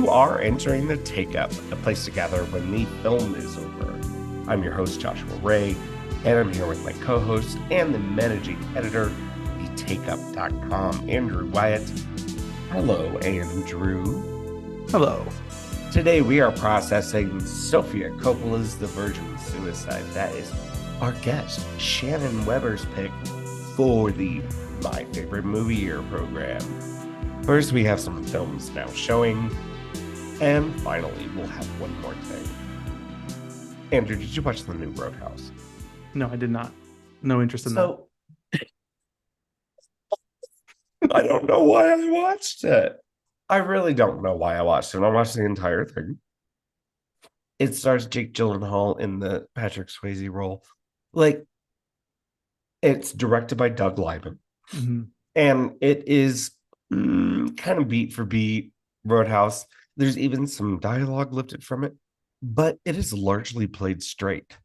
You are entering the Take Up, a place to gather when the film is over. I'm your host, Joshua Ray, and I'm here with my co-host and the managing editor of thetakeup.com, Andrew Wyatt. Hello, Andrew. Hello. Today we are processing Sofia Coppola's The Virgin Suicide. That is our guest, Shannon Weber's pick for the My Favorite Movie Year program. First, we have some films now showing, and finally, we'll have one more thing. Andrew, did you watch the new Roadhouse? No, I did not. No interest in that. I don't know why I watched it. I really don't know why I watched it. I watched the entire thing. It stars Jake Gyllenhaal in the Patrick Swayze role. It's directed by Doug Liman. Mm-hmm. And it is kind of beat for beat Roadhouse. There's even some dialogue lifted from it, but it is largely played straight.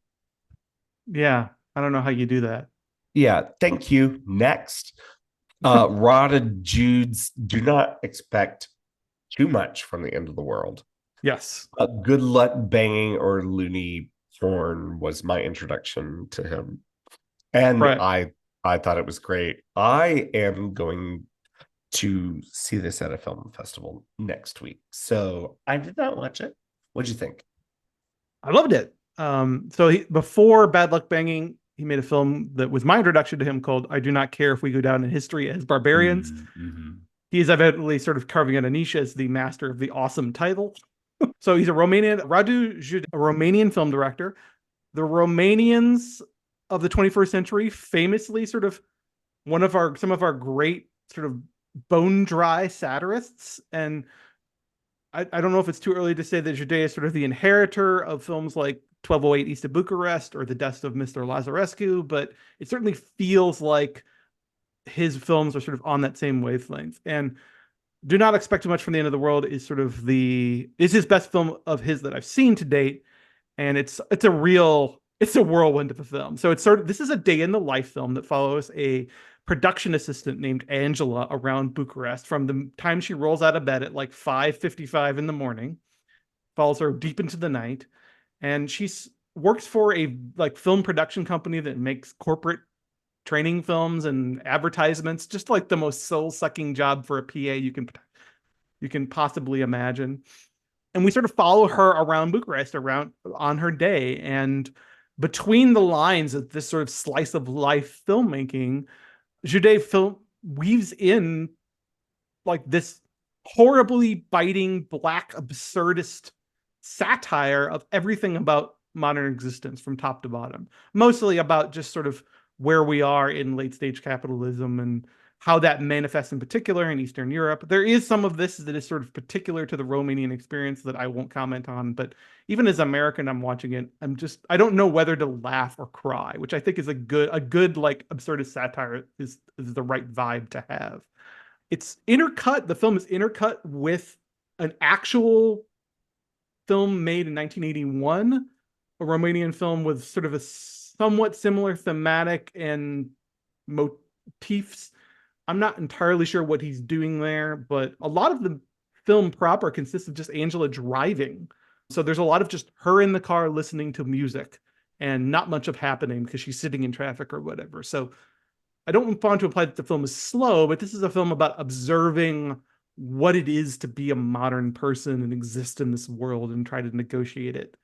Yeah, I don't know how you do that. Yeah, thank you. Next. Rod and Jude's Do Not Expect Too Much from the End of the World. Yes. Good Luck Banging or Looney Horn was my introduction to him. And right. I thought it was great. I am going to see this at a film festival next week. So I did not watch it. What'd you think? I loved it. Before Bad Luck Banging, he made a film that was my introduction to him called I Do Not Care If We Go Down in History as Barbarians. Mm-hmm. He is evidently sort of carving out a niche as the master of the awesome title. So he's Radu Jude, a Romanian film director. The Romanians of the 21st century, famously sort of some of our great sort of bone dry satirists. And I don't know if it's too early to say that Jude is sort of the inheritor of films like 1208 East of Bucharest or The Death of Mr. Lazarescu, but it certainly feels like his films are sort of on that same wavelength. And Do Not Expect Too Much from the End of the World is is his best film of his that I've seen to date. And it's a whirlwind of a film. So this is a day in the life film that follows a production assistant named Angela around Bucharest from the time she rolls out of bed at like 5:55 in the morning, follows her deep into the night. And she works for a film production company that makes corporate training films and advertisements, just like the most soul-sucking job for a PA you can possibly imagine. And we sort of follow her around Bucharest on her day. And between the lines of this sort of slice of life filmmaking, Jude weaves in this horribly biting black absurdist satire of everything about modern existence from top to bottom, mostly about just sort of where we are in late stage capitalism and how that manifests in particular in Eastern Europe. There is some of this that is sort of particular to the Romanian experience that I won't comment on, but even as American, I'm watching it. I don't know whether to laugh or cry, which I think is a good absurdist satire is the right vibe to have. The film is intercut with an actual film made in 1981, a Romanian film with sort of a somewhat similar thematic and motifs. I'm not entirely sure what he's doing there, but a lot of the film proper consists of just Angela driving. So there's a lot of just her in the car listening to music and not much of happening because she's sitting in traffic or whatever. So I don't want to imply that the film is slow, but this is a film about observing what it is to be a modern person and exist in this world and try to negotiate it.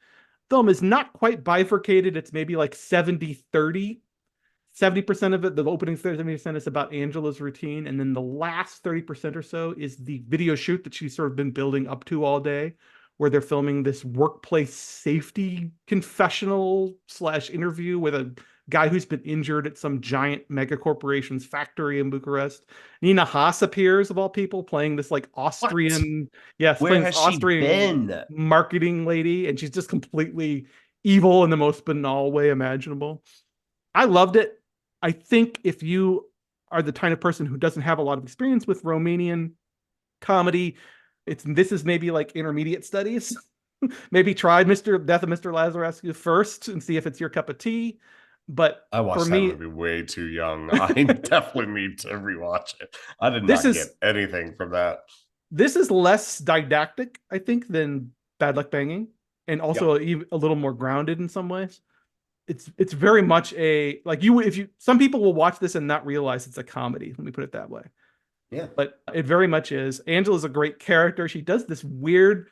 Film is not quite bifurcated. It's maybe like 70-30. 70% of it, the opening 70% is about Angela's routine. And then the last 30% or so is the video shoot that she's sort of been building up to all day, where they're filming this workplace safety confessional / interview with a guy who's been injured at some giant mega corporation's factory in Bucharest. Nina Haas appears, of all people, playing this Austrian, Austrian marketing lady, and she's just completely evil in the most banal way imaginable. I loved it. I think if you are the kind of person who doesn't have a lot of experience with Romanian comedy, this is maybe like intermediate studies. Maybe try Death of Mr. Lazarescu first and see if it's your cup of tea. But I watched that movie way too young. I definitely need to rewatch it. I did not get anything from that. This is less didactic, I think, than Bad Luck Banging, and Yep. also a little more grounded in some ways. It's very much a like you if you some people will watch this and not realize it's a comedy. Let me put it that way. Yeah. But it very much is. Angela's a great character. She does this weird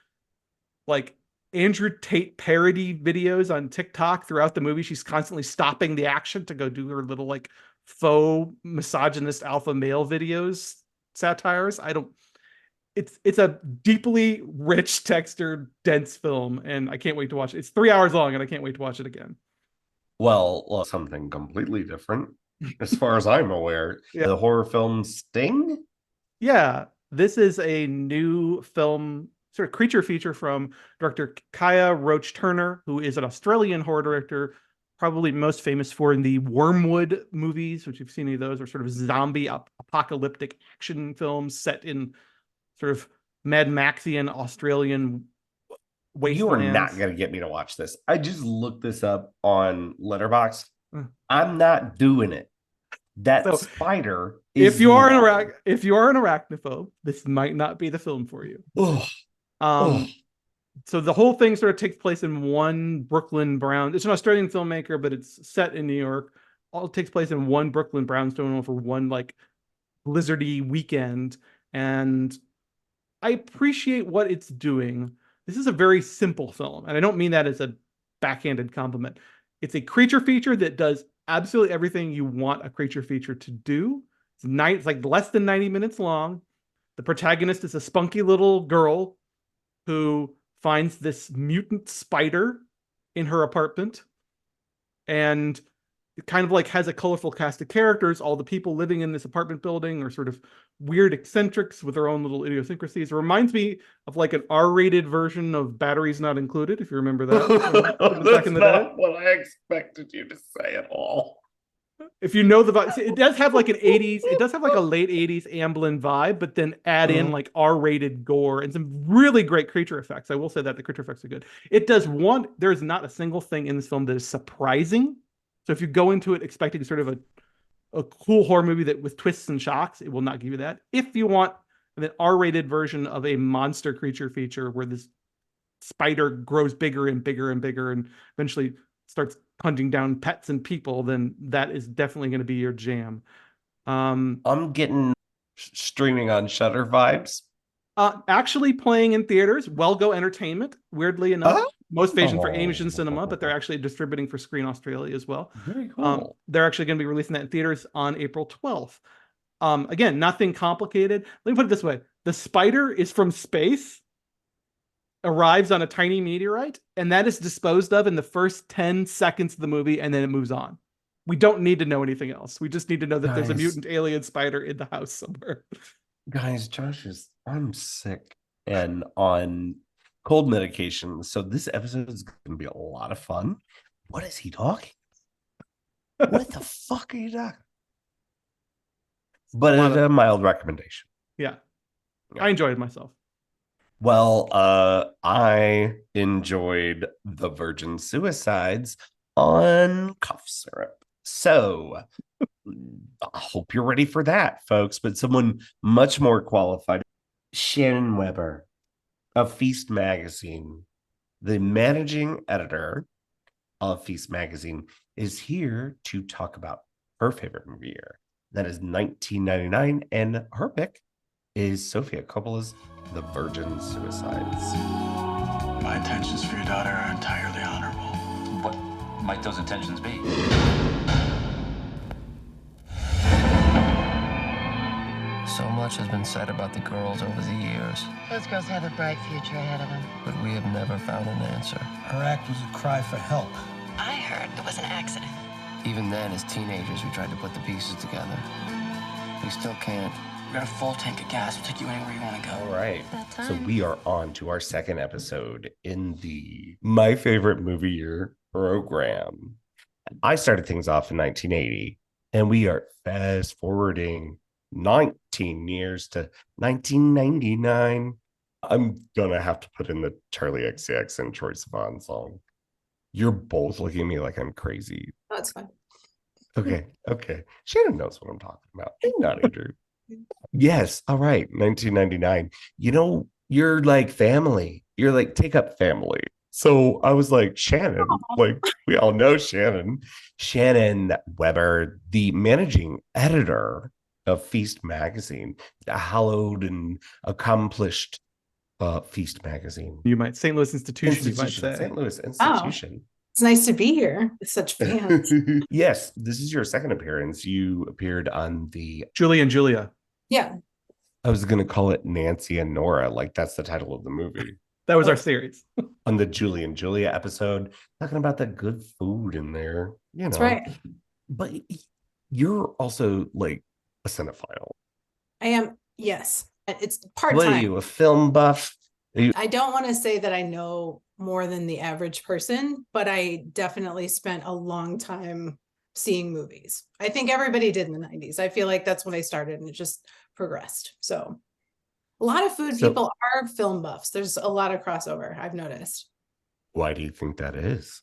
like Andrew Tate parody videos on TikTok throughout the movie. She's constantly stopping the action to go do her little like faux misogynist alpha male videos, satires. I don't it's a deeply rich, textured, dense film, and I can't wait to watch it. It's 3 hours long, and I can't wait to watch it again. Well, something completely different, as far as I'm aware. Yeah, The horror film Sting. yeah. This is a new film, sort of creature feature from director Kaya Roach Turner, who is an Australian horror director, probably most famous for the Wormwood movies, which you've seen any of those, are sort of zombie apocalyptic action films set in sort of Mad Maxian Australian You are not wastelands. going to get me to watch this. I just looked this up on Letterboxd. Uh, I'm not doing it. That So spider if is you are lying. if you are an arachnophobe, this might not be the film for you. Oh, oh. Um, so the whole thing sort of takes place in one Brooklyn Brown. It's an Australian filmmaker, but it's set in New York. All takes place in one Brooklyn brownstone for one like blizzardy weekend, and I appreciate what it's doing. This is a very simple film, and I don't mean that as a backhanded compliment. It's a creature feature that does absolutely everything you want a creature feature to do. It's like less than 90 minutes long. The protagonist is a spunky little girl who finds this mutant spider in her apartment, and it kind of like has a colorful cast of characters. All the people living in this apartment building are sort of weird eccentrics with their own little idiosyncrasies. It reminds me of like an R-rated version of Batteries Not Included, if you remember that from back That's in the day. not what I expected you to say at all. If you know the vibe, it does have like an 80s, it does have like a late 80s Amblin vibe, but then add in like R-rated gore and some really great creature effects. I will say that the creature effects are good. It does one, there's not a single thing in this film that is surprising. So if you go into it expecting sort of a cool horror movie that with twists and shocks, it will not give you that. If you want an R-rated version of a monster creature feature where this spider grows bigger and bigger and bigger and eventually starts hunting down pets and people, then that is definitely going to be your jam. I'm getting streaming on Shutter vibes. Actually playing in theaters, Well Go Entertainment, weirdly enough, Oh, most Asian for Asian cinema, but they're actually distributing for Screen Australia as well. very cool. They're actually going to be releasing that in theaters on April 12th. Again, nothing complicated. Let me put it this way. The spider is from space, arrives on a tiny meteorite, and that is disposed of in the first 10 seconds of the movie, and then it moves on. We don't need to know anything else. We just need to know that there's a mutant alien spider in the house somewhere. Guys, I'm sick and on cold medication. So this episode is going to be a lot of fun. What is he talking? What the fuck are you talking? But it's a mild recommendation. Yeah. I enjoyed myself. Well, I enjoyed The Virgin Suicides on cough syrup. So I hope you're ready for that, folks. But someone much more qualified, Shannon Weber of Feast Magazine, the managing editor of Feast Magazine, is here to talk about her favorite movie year. That is 1999, and her pick is Sofia Coppola's The Virgin Suicides. My intentions for your daughter are entirely honorable. What might those intentions be? So much has been said about the girls over the years, Those girls have a bright future ahead of them. but we have never found an answer. Her act was a cry for help. I heard it was an accident. Even then, as teenagers, we tried to put the pieces together. We still can't. We got a full tank of gas. We'll take you anywhere you want to go. All right. About So time. we are on to our second episode in the My Favorite Movie Year program. I started things off in 1980, and we are fast forwarding 19 years to 1999. I'm going to have to put in the Charlie XCX and Troye Sivan song. You're both looking at me like I'm crazy. That's fine. Okay. Shannon knows what I'm talking about. Hang on, Andrew. Yes. All right. 1999. You know, you're like family. You're like take up family. So I was like, Shannon, like we all know Shannon. Shannon Weber, the managing editor of Feast magazine, a hallowed and accomplished Feast magazine. You might St. Louis institution, you might Institution, say. St. Louis Oh, institution. it's nice to be here with such fans. Yes, this is your second appearance. You appeared on the, Julie and Julia. Yeah. I was going to call it Nancy and Nora, like that's the title of the movie. That was our series. On the Julie and Julia episode, talking about the good food in there, you know. That's right. But you're also like a cinephile. I am. Yes. It's What part-time. are you, a film buff? I don't want to say that I know more than the average person, but I definitely spent a long time seeing movies. I think everybody did in the 90s. I feel like that's when I started and it just progressed. So a lot of food people are film buffs. There's a lot of crossover, I've noticed. Why do you think that is?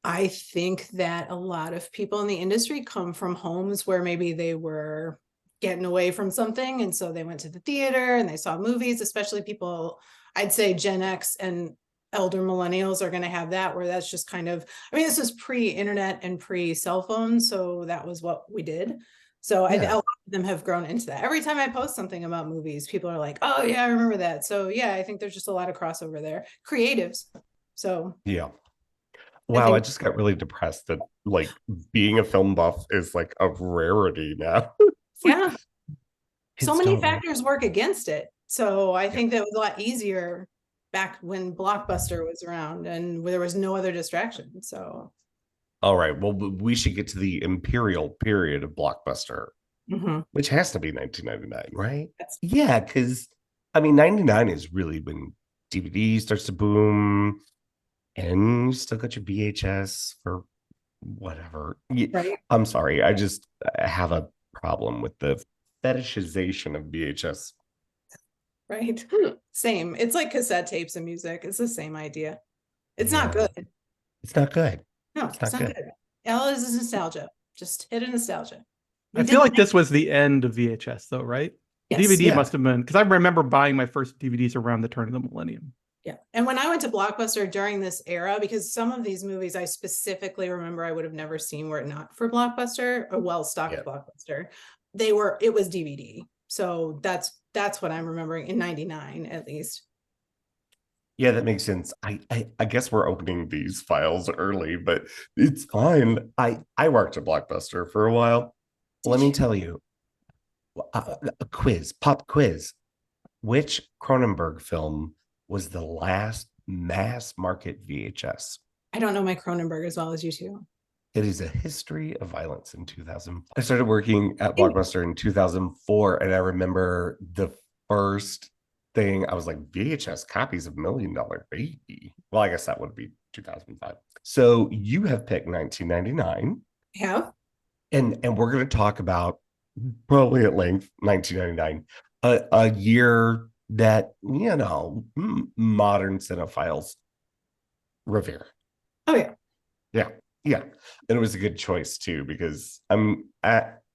I think that a lot of people in the industry come from homes where maybe they were getting away from something. And so they went to the theater and they saw movies, especially people, I'd say Gen X and elder millennials are going to have that, where that's just kind of, I mean, this was pre-internet and pre-cell phone. So that was what we did. So a lot of them have grown into that. Every time I post something about movies, people are like, oh yeah, I remember that. So yeah, I think there's just a lot of crossover there. Creatives. So yeah. Wow, I just got really depressed that like being a film buff is like a rarity now. Yeah. So many factors work against it. So I think that was a lot easier back when Blockbuster was around and there was no other distraction. So all right, well, we should get to the imperial period of Blockbuster, which has to be 1999, right? Yeah, because I mean, 99 is really when DVD starts to boom, and you still got your VHS for whatever. Right. I'm sorry, I just have a problem with the fetishization of VHS. Right. Same. It's like cassette tapes and music. It's the same idea. It's not good. It's not good. No, it's not good. All is nostalgia. Just hit a nostalgia. I feel like this was the end of VHS though, right? Yes. DVD must have been, because I remember buying my first DVDs around the turn of the millennium. Yeah. And when I went to Blockbuster during this era, because some of these movies I specifically remember I would have never seen were it not for Blockbuster, a well-stocked Blockbuster. It was DVD. So that's what I'm remembering in 99 at least. Yeah, that makes sense. I guess we're opening these files early, but it's fine. I worked at Blockbuster for a while. Let me tell you, a pop quiz. Which Cronenberg film was the last mass market VHS? I don't know my Cronenberg as well as you two. It is A History of Violence in 2000. I started working at Blockbuster in 2004, and I remember the first thing I was like, VHS copies of $1 Million Baby. Well, I guess that would be 2005. So you have picked 1999. Yeah. And we're going to talk about probably at length 1999, a year that, you know, modern cinephiles revere. Oh yeah. Yeah. And it was a good choice too, because I'm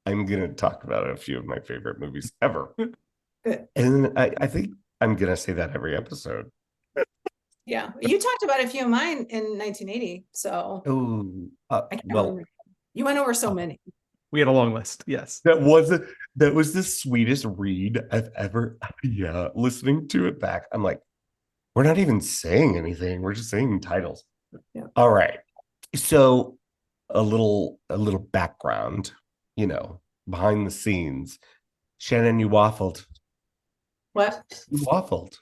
going to talk about a few of my favorite movies ever. Good. And I think I'm going to say that every episode. Yeah. You talked about a few of mine in 1980. So I can't remember. You went over so many. We had a long list. Yes. That was the sweetest read I've ever. Yeah. Listening to it back, I'm like, we're not even saying anything. We're just saying titles. Yeah. All right. So a little background, you know, behind the scenes. Shannon, you waffled. What? You waffled.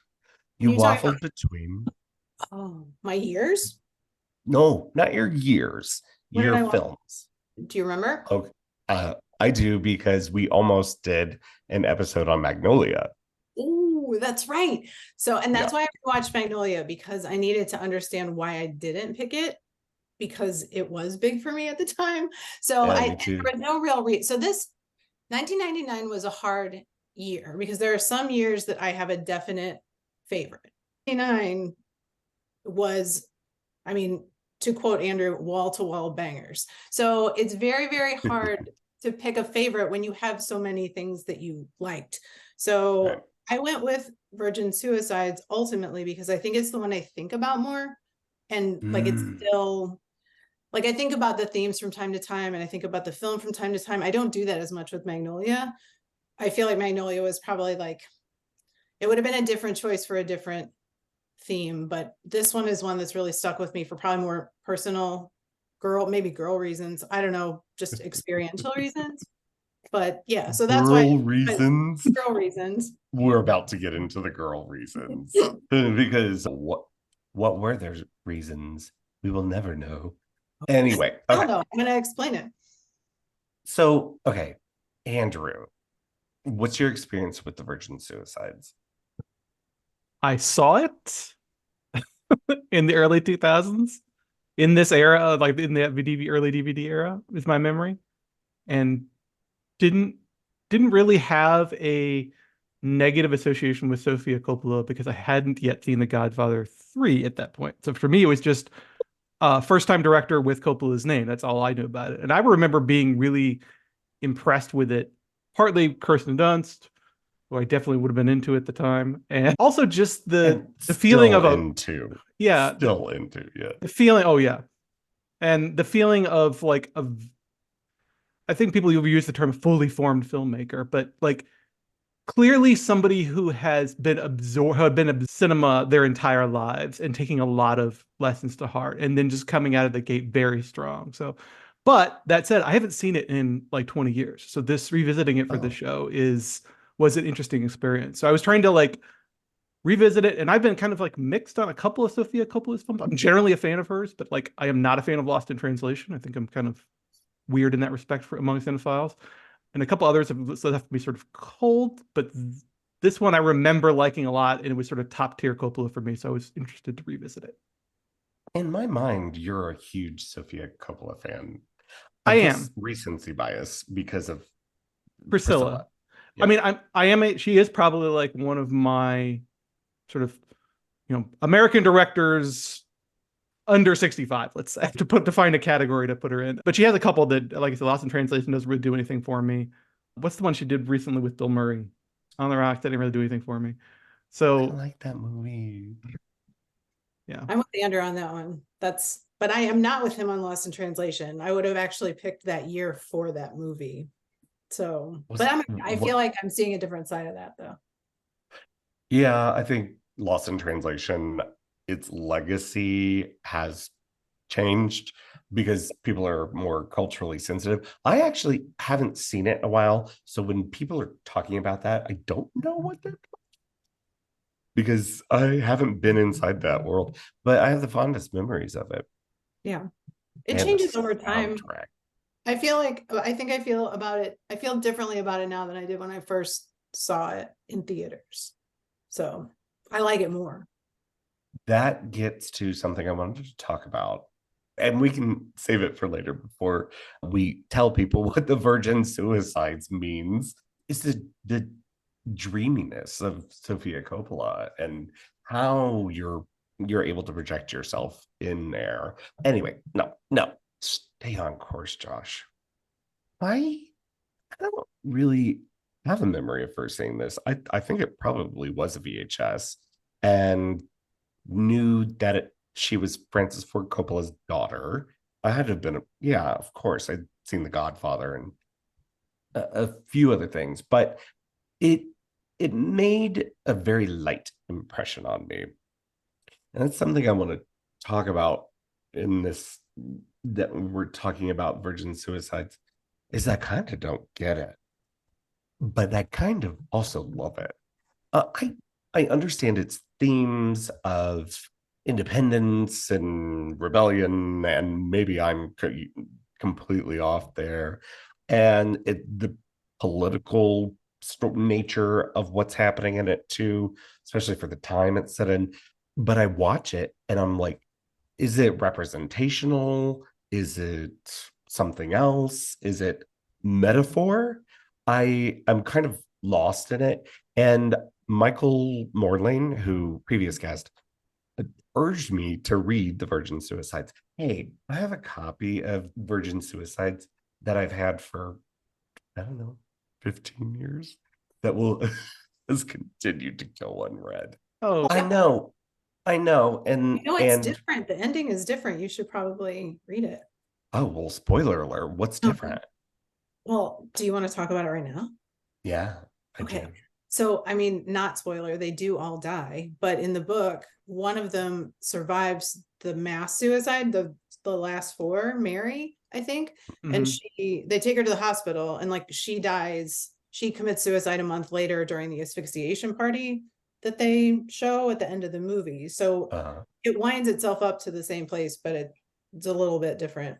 You waffled between. Oh, my years? No, not your years. Your films. Do you remember? Okay. I do, because we almost did an episode on Magnolia. Oh, that's right. So, and that's why I watched Magnolia, because I needed to understand why I didn't pick it, because it was big for me at the time. So there was no real reason. So this 1999 was a hard year, because there are some years that I have a definite favorite. 99 was, I mean, to quote Andrew, wall-to-wall bangers. So it's very, very hard to pick a favorite when you have so many things that you liked. So Right. I went with Virgin Suicides ultimately because I think it's the one I think about more. And like it's still like I think about the themes from time to time and I think about the film from time to time. I don't do that as much with Magnolia. I feel like Magnolia was probably like it would have been a different choice for a different theme, but this one is one that's really stuck with me for probably more personal maybe girl reasons. I don't know, just experiential reasons. But yeah, so that's why Girl reasons. girl reasons. We're about to get into the girl reasons because what were their reasons? We will never know. Anyway, I don't okay. know. I'm gonna explain it. So, okay, Andrew, what's your experience with the Virgin Suicides? I saw it in the early 2000s, in this era, like in the early DVD era, is my memory, and didn't really have a negative association with Sofia Coppola because I hadn't yet seen The Godfather 3 at that point. So for me, it was just first time director with Coppola's name. That's all I knew about it. And I remember being really impressed with it, partly Kirsten Dunst, who I definitely would have been into at the time. And also just the feeling of into the feeling, oh yeah. And the feeling of like I think people use the term fully formed filmmaker, but like clearly somebody who has been cinema their entire lives and taking a lot of lessons to heart and then just coming out of the gate very strong. So, but that said, I haven't seen it in like 20 years. So this revisiting it for the show was an interesting experience. So I was trying to like revisit it, and I've been kind of like mixed on a couple of Sofia Coppola's films. I'm generally a fan of hers, but like I am not a fan of Lost in Translation. I think I'm kind of weird in that respect for among cinephiles. And a couple others have left me sort of cold, but this one I remember liking a lot, and it was sort of top tier Coppola for me, so I was interested to revisit it. In my mind, you're a huge Sofia Coppola fan. I guess am. Recency bias because of Priscilla. Yeah. I mean, she is probably like one of my sort of, American directors under 65, let's say, to find a category to put her in. But she has a couple that, like I said, Lost in Translation doesn't really do anything for me. What's the one she did recently with Bill Murray? On the Rocks, that didn't really do anything for me. So I like that movie. Yeah. I'm with Andrew on that one. But I am not with him on Lost in Translation. I would have actually picked that year for that movie. So, I feel like I'm seeing a different side of that though. Yeah, I think Lost in Translation, its legacy has changed because people are more culturally sensitive. I actually haven't seen it in a while. So when people are talking about that, I don't know what they're because I haven't been inside that world, but I have the fondest memories of it. Yeah. It And changes the over time. soundtrack. I feel differently about it now than I did when I first saw it in theaters. So I like it more. That gets to something I wanted to talk about. And we can save it for later before we tell people what the Virgin Suicides means. Is the dreaminess of Sofia Coppola and how you're able to project yourself in there. Anyway, no, stay on course, Josh. I don't really have a memory of first seeing this. I think it probably was a VHS and knew that she was Francis Ford Coppola's daughter. I had to have been, of course, I'd seen The Godfather and a few other things, but it made a very light impression on me. And that's something I want to talk about in this, that we're talking about Virgin Suicides, is I kind of don't get it, but I kind of also love it. I understand its themes of independence and rebellion, and maybe I'm completely off there, and the political nature of what's happening in it too, especially for the time it's set in. But I watch it and I'm like, is it representational? Is it something else? Is it metaphor? I'm kind of lost in it. And Michael Morlane, who previous guest, urged me to read The Virgin Suicides. Hey, I have a copy of Virgin Suicides that I've had for I don't know, 15 years that will has continued to go unread. Oh, I know. And No, it's different. The ending is different. You should probably read it. oh well, spoiler alert, what's different? Well, do you want to talk about it right now? Yeah, I Okay. do. So, I mean, not spoiler, they do all die, but in the book, one of them survives the mass suicide, the last four, Mary, I think. And they take her to the hospital and like she dies. She commits suicide a month later during the asphyxiation party that they show at the end of the movie. So it winds itself up to the same place, but it's a little bit different.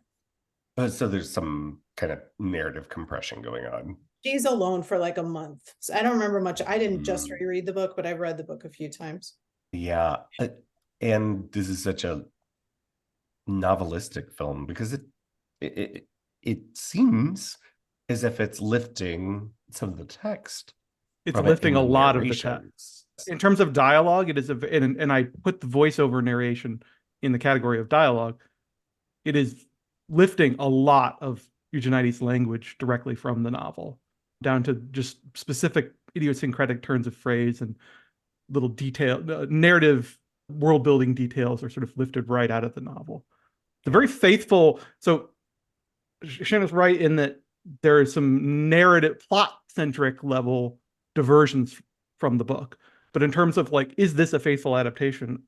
So there's some kind of narrative compression going on. She's alone for like a month. So I don't remember much. I didn't just reread the book, but I've read the book a few times. Yeah. And this is such a novelistic film because it seems as if it's lifting some of the text. It's lifting a lot of the text. In terms of dialogue, it is and I put the voiceover narration in the category of dialogue. It is lifting a lot of Eugenides' language directly from the novel, down to just specific idiosyncratic turns of phrase and little detail, narrative world building details are sort of lifted right out of the novel. The very faithful. So Shannon's right in that there is some narrative, plot centric level diversions from the book. But in terms of like, is this a faithful adaptation?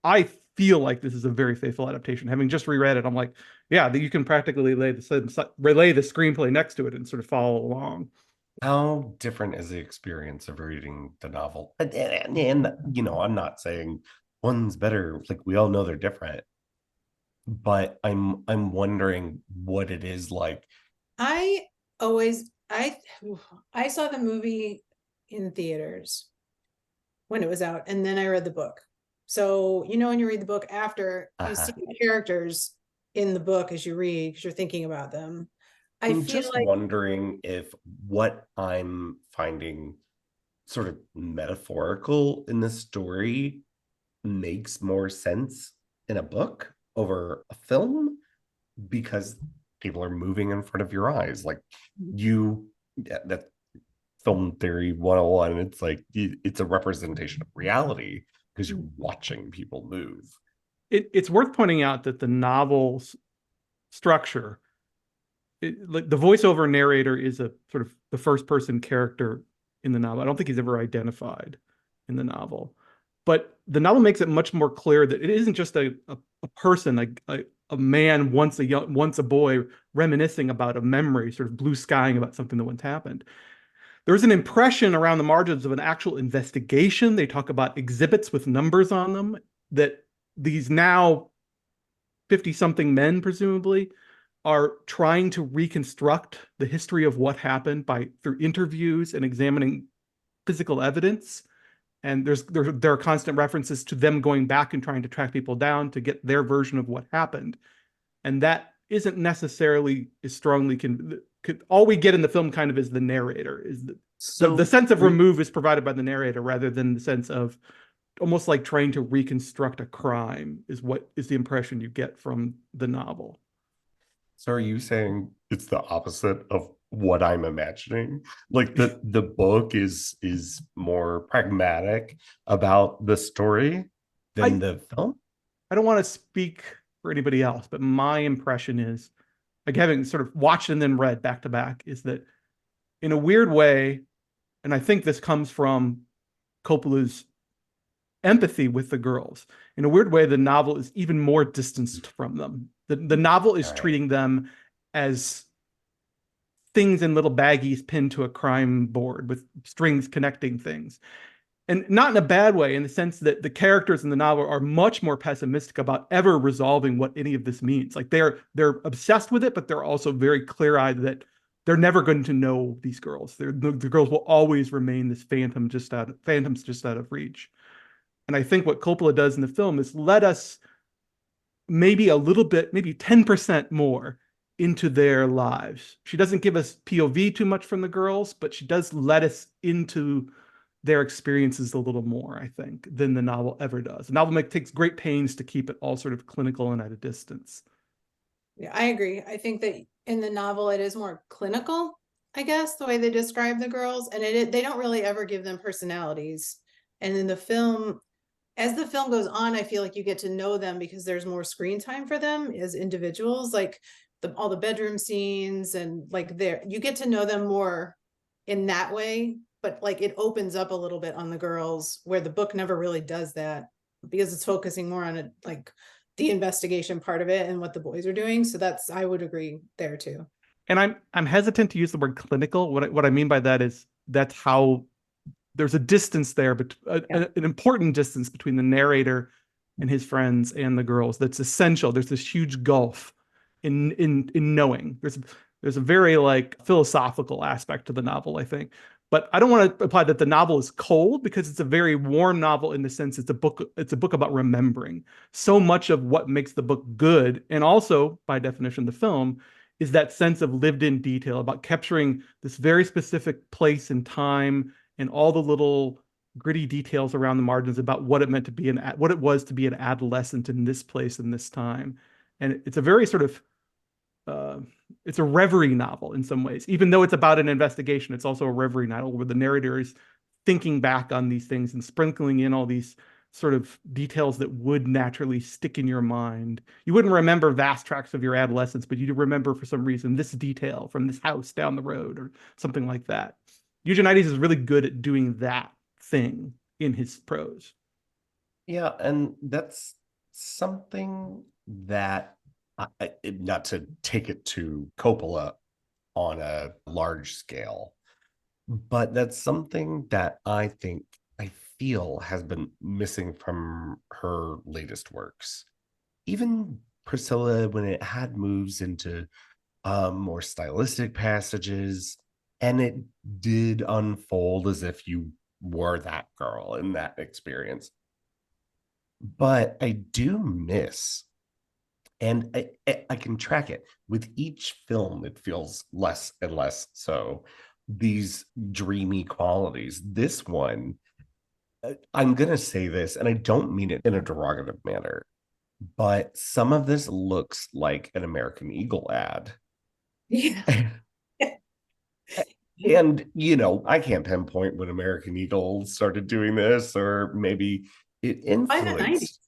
I feel like this is a very faithful adaptation. Having just reread it, I'm like, yeah, you can practically relay the screenplay next to it and sort of follow along. How different is the experience of reading the novel? And you know, I'm not saying one's better. Like we all know they're different, but I'm wondering what it is like. I saw the movie in theaters when it was out, and then I read the book. So, you know, when you read the book after, you see the characters in the book as you read, because you're thinking about them. I'm just wondering if what I'm finding sort of metaphorical in this story makes more sense in a book over a film, because people are moving in front of your eyes. Like that film theory 101, it's like it's a representation of reality because you're watching people move. It's worth pointing out that the novel's structure, like the voiceover narrator is a sort of the first person character in the novel. I don't think he's ever identified in the novel, but the novel makes it much more clear that it isn't just a person, a man once a boy reminiscing about a memory, sort of blue skying about something that once happened. There's an impression around the margins of an actual investigation. They talk about exhibits with numbers on them that these now 50-something men, presumably, are trying to reconstruct the history of what happened through interviews and examining physical evidence. And there are constant references to them going back and trying to track people down to get their version of what happened. And that isn't necessarily as strongly all we get in the film kind of is the narrator, is the sense of remove is provided by the narrator rather than the sense of almost like trying to reconstruct a crime is what is the impression you get from the novel. So are you saying it's the opposite of what I'm imagining? Like the book is more pragmatic about the story than the film? I don't want to speak for anybody else, but my impression is, like having sort of watched and then read back to back, is that in a weird way, and I think this comes from Coppola's empathy with the girls, in a weird way, the novel is even more distanced from them. The novel is treating them as things in little baggies pinned to a crime board with strings connecting things. And not in a bad way, in the sense that the characters in the novel are much more pessimistic about ever resolving what any of this means. Like they're obsessed with it, but they're also very clear-eyed that they're never going to know these girls. The girls will always remain this phantoms just out of reach. And I think what Coppola does in the film is let us maybe a little bit, maybe 10% more into their lives. She doesn't give us POV too much from the girls, but she does let us into their experiences a little more, I think, than the novel ever does. The novel takes great pains to keep it all sort of clinical and at a distance. Yeah, I agree. I think that in the novel, it is more clinical. I guess, the way they describe the girls, and they don't really ever give them personalities. And in the film, as the film goes on, I feel like you get to know them because there's more screen time for them as individuals, like all the bedroom scenes, and like you get to know them more in that way. But like it opens up a little bit on the girls, where the book never really does that, because it's focusing more on it, like the investigation part of it and what the boys are doing. So I would agree there too. And I'm hesitant to use the word clinical. What I mean by that is that's how there's a distance there, but an important distance between the narrator and his friends and the girls that's essential. There's this huge gulf in knowing. There's a very like philosophical aspect to the novel, I think. But I don't want to imply that the novel is cold, because it's a very warm novel in the sense it's a book about remembering. So much of what makes the book good, and also by definition the film, is that sense of lived in detail about capturing this very specific place and time and all the little gritty details around the margins about what it meant to be what it was to be an adolescent in this place and this time. And it's a very sort of it's a reverie novel in some ways. Even though it's about an investigation, it's also a reverie novel where the narrator is thinking back on these things and sprinkling in all these sort of details that would naturally stick in your mind. You wouldn't remember vast tracts of your adolescence, but you'd remember for some reason this detail from this house down the road or something like that. Eugenides is really good at doing that thing in his prose. Yeah, and that's something that, not to take it to Coppola on a large scale, but that's something that I feel has been missing from her latest works. Even Priscilla, when it had moves into more stylistic passages, and it did unfold as if you were that girl in that experience. But I do miss, and I can track it with each film, it feels less and less so, these dreamy qualities. This one, I'm going to say this, and I don't mean it in a derogative manner, but some of this looks like an American Eagle ad. Yeah. And, I can't pinpoint when American Eagle started doing this, or maybe it By the 90s. influenced.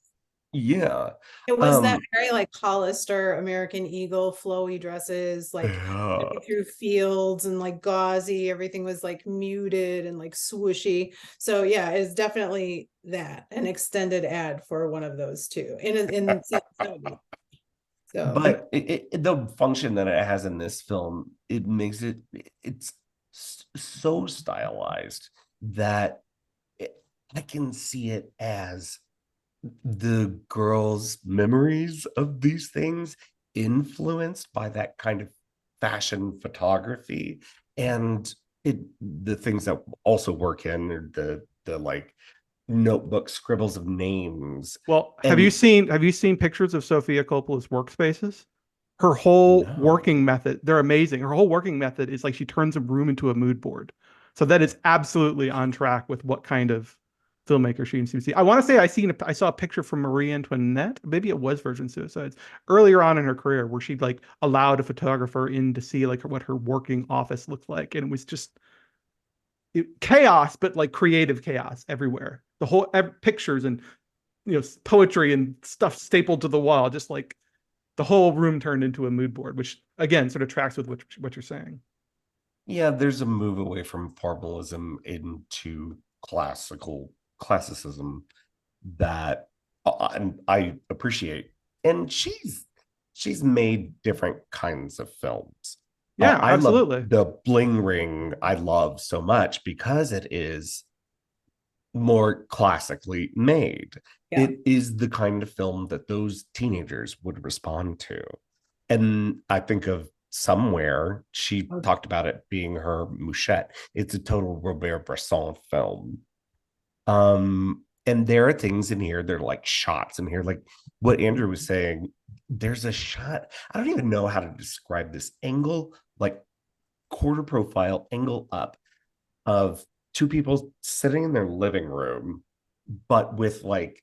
Yeah. It was that very like Hollister American Eagle flowy dresses, like Yeah. through fields and like gauzy. Everything was like muted and like swooshy. So yeah, it's definitely that, an extended ad for one of those too. In so, But the function that it has in this film, it's so stylized that I can see it as the girls' memories of these things influenced by that kind of fashion photography, and the things that also work in are the like notebook scribbles of names. Well, have you seen pictures of Sofia Coppola's workspaces? Her whole working method, they're amazing. Her whole working method is like she turns a room into a mood board. So that is absolutely on track with what kind of filmmaker she seems to be. I want to say I saw a picture from Marie Antoinette, maybe it was Virgin Suicides, earlier on in her career, where she'd like allowed a photographer in to see like what her working office looked like, and it was just chaos, but like creative chaos everywhere. The whole pictures and poetry and stuff stapled to the wall, just like the whole room turned into a mood board, which again sort of tracks with what you're saying. Yeah, there's a move away from formalism into classicism that I appreciate. And she's made different kinds of films. Yeah, absolutely. Love the Bling Ring. I love so much because it is more classically made. Yeah. It is the kind of film that those teenagers would respond to. And I think of Somewhere, she talked about it being her mouchette. It's a total Robert Bresson film. And there are things in here, they're like shots in here, like what Andrew was saying. There's a shot, I don't even know how to describe this angle, like quarter profile angle up of two people sitting in their living room, but with like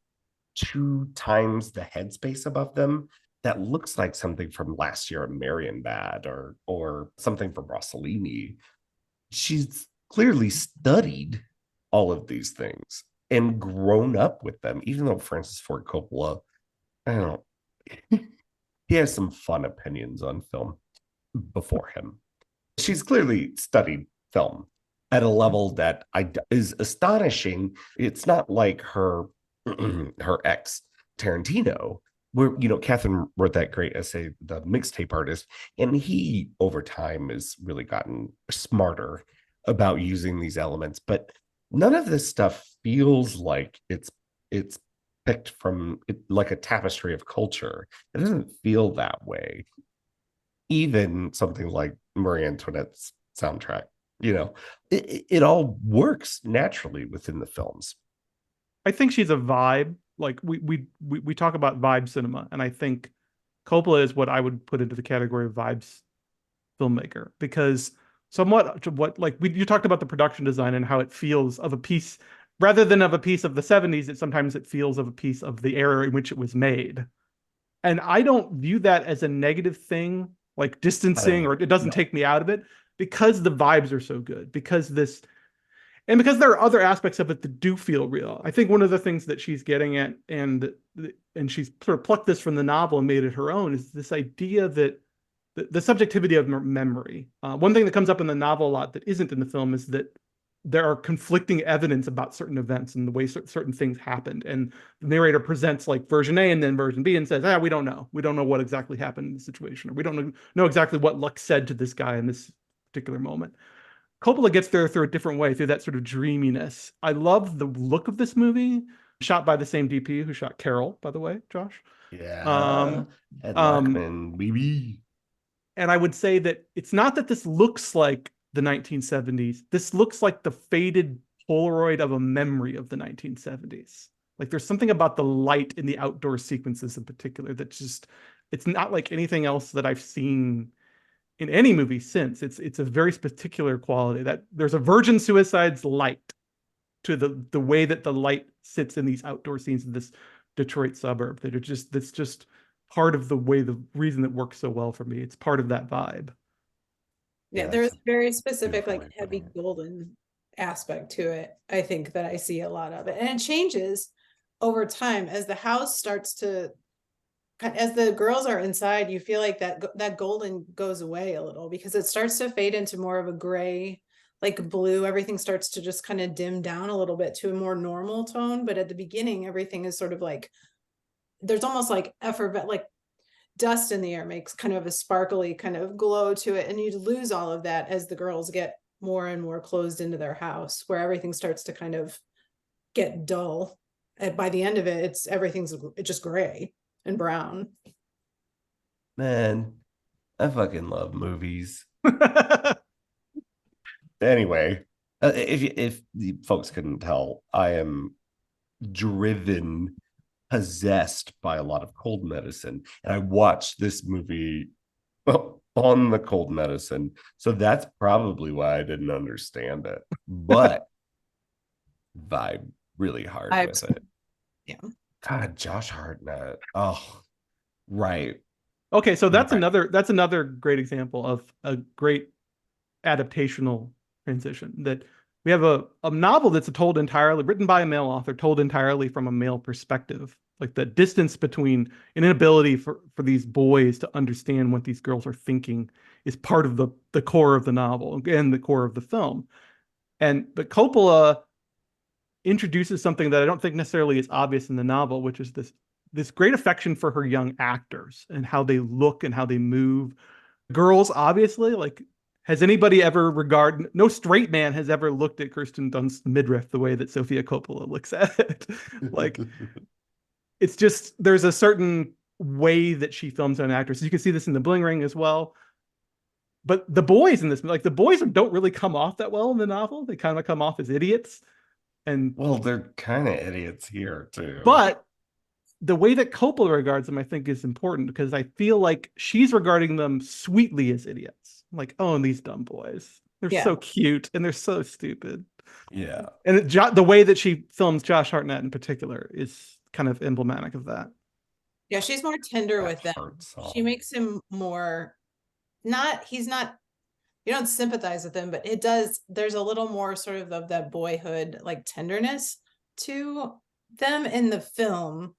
2 times the headspace above them. that looks like something from Last Year in Marienbad or something from Rossellini. She's clearly studied all of these things and grown up with them, even though Francis Ford Coppola, I don't know, he has some fun opinions on film before him. She's clearly studied film at a level that is astonishing. It's not like her her ex Tarantino, where Catherine wrote that great essay, The Mixtape Artist, and he over time has really gotten smarter about using these elements. But none of this stuff feels like it's picked from like a tapestry of culture. It doesn't feel that way. Even something like Marie Antoinette's soundtrack, it all works naturally within the films. I think she's a vibe. Like we talk about vibe cinema, and I think Coppola is what I would put into the category of vibes filmmaker, because somewhat what like you talked about the production design and how it feels of a piece rather than of a piece of the 70s. Sometimes it feels of a piece of the era in which it was made, and I don't view that as a negative thing, like distancing, or it doesn't take me out of it, because the vibes are so good, because there are other aspects of it that do feel real. I think one of the things that she's getting at, and she's sort of plucked this from the novel and made it her own, is this idea that the subjectivity of memory. One thing that comes up in the novel a lot that isn't in the film is that there are conflicting evidence about certain events and the way certain things happened. And the narrator presents like version A and then version B and says, we don't know. We don't know what exactly happened in the situation. Or we don't know exactly what Luck said to this guy in this particular moment. Coppola gets there through a different way, through that sort of dreaminess. I love the look of this movie, shot by the same DP who shot Carol, by the way, Josh. Yeah. Ed Lachman, baby. And I would say that it's not that this looks like the 1970s. This looks like the faded Polaroid of a memory of the 1970s. Like there's something about the light in the outdoor sequences in particular that just, it's not like anything else that I've seen in any movie since. It's a very particular quality, that there's a Virgin Suicide's light to the way that the light sits in these outdoor scenes in this Detroit suburb, that's just part of the reason that works so well for me. It's part of that vibe. Yeah, there's very specific, like heavy golden aspect to it. I think that I see a lot of it, and it changes over time as the house starts to, as the girls are inside, you feel like that golden goes away a little, because it starts to fade into more of a gray, like blue. Everything starts to just kind of dim down a little bit to a more normal tone. But at the beginning, everything is sort of like, there's almost like effort, like dust in the air makes kind of a sparkly kind of glow to it. And you lose all of that as the girls get more and more closed into their house, where everything starts to kind of get dull. And by the end of it, everything's just gray and brown. Man, I fucking love movies. Anyway, if the folks couldn't tell, I am driven, possessed by a lot of cold medicine, and I watched this movie on the cold medicine, so that's probably why I didn't understand it, but vibe really hard with it. Yeah. God, Josh Hartnett. Oh, right. Okay, so that's another great example of a great adaptational transition, that we have a novel that's written by a male author, told entirely from a male perspective. Like the distance between an inability for these boys to understand what these girls are thinking is part of the core of the novel and the core of the film. But Coppola introduces something that I don't think necessarily is obvious in the novel, which is this great affection for her young actors and how they look and how they move. Girls, obviously, like, has anybody ever no straight man has ever looked at Kirsten Dunst's midriff the way that Sofia Coppola looks at it. Like, it's just, there's a certain way that she films an actress. You can see this in The Bling Ring as well. But the boys in this, like, the boys don't really come off that well in the novel. They kind of come off as idiots. And well, they're kind of idiots here too. But the way that Coppola regards them, I think, is important, because I feel like she's regarding them sweetly as idiots. Like, oh, and these dumb boys. They're so cute and they're so stupid. Yeah. And the way that she films Josh Hartnett in particular is kind of emblematic of that. Yeah, she's more tender That with them. hurts all. She makes him more he's not, you don't sympathize with him, but there's a little more sort of that boyhood like tenderness to them in the film.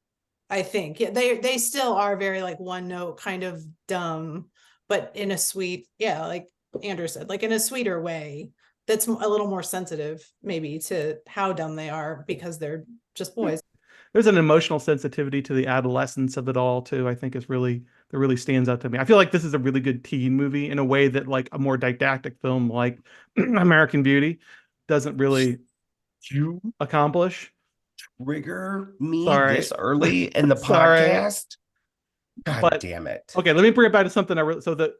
I think, yeah, they still are very like one note, kind of dumb, but in a sweet, yeah, like Andrew said, like in a sweeter way that's a little more sensitive maybe to how dumb they are because they're just boys. There's an emotional sensitivity to the adolescence of it all too. I think that really stands out to me. I feel like this is a really good teen movie in a way that like a more didactic film like American Beauty doesn't really You accomplish. trigger me Sorry. this early in the Sorry. podcast? God But damn it. okay, let me bring it back to something so that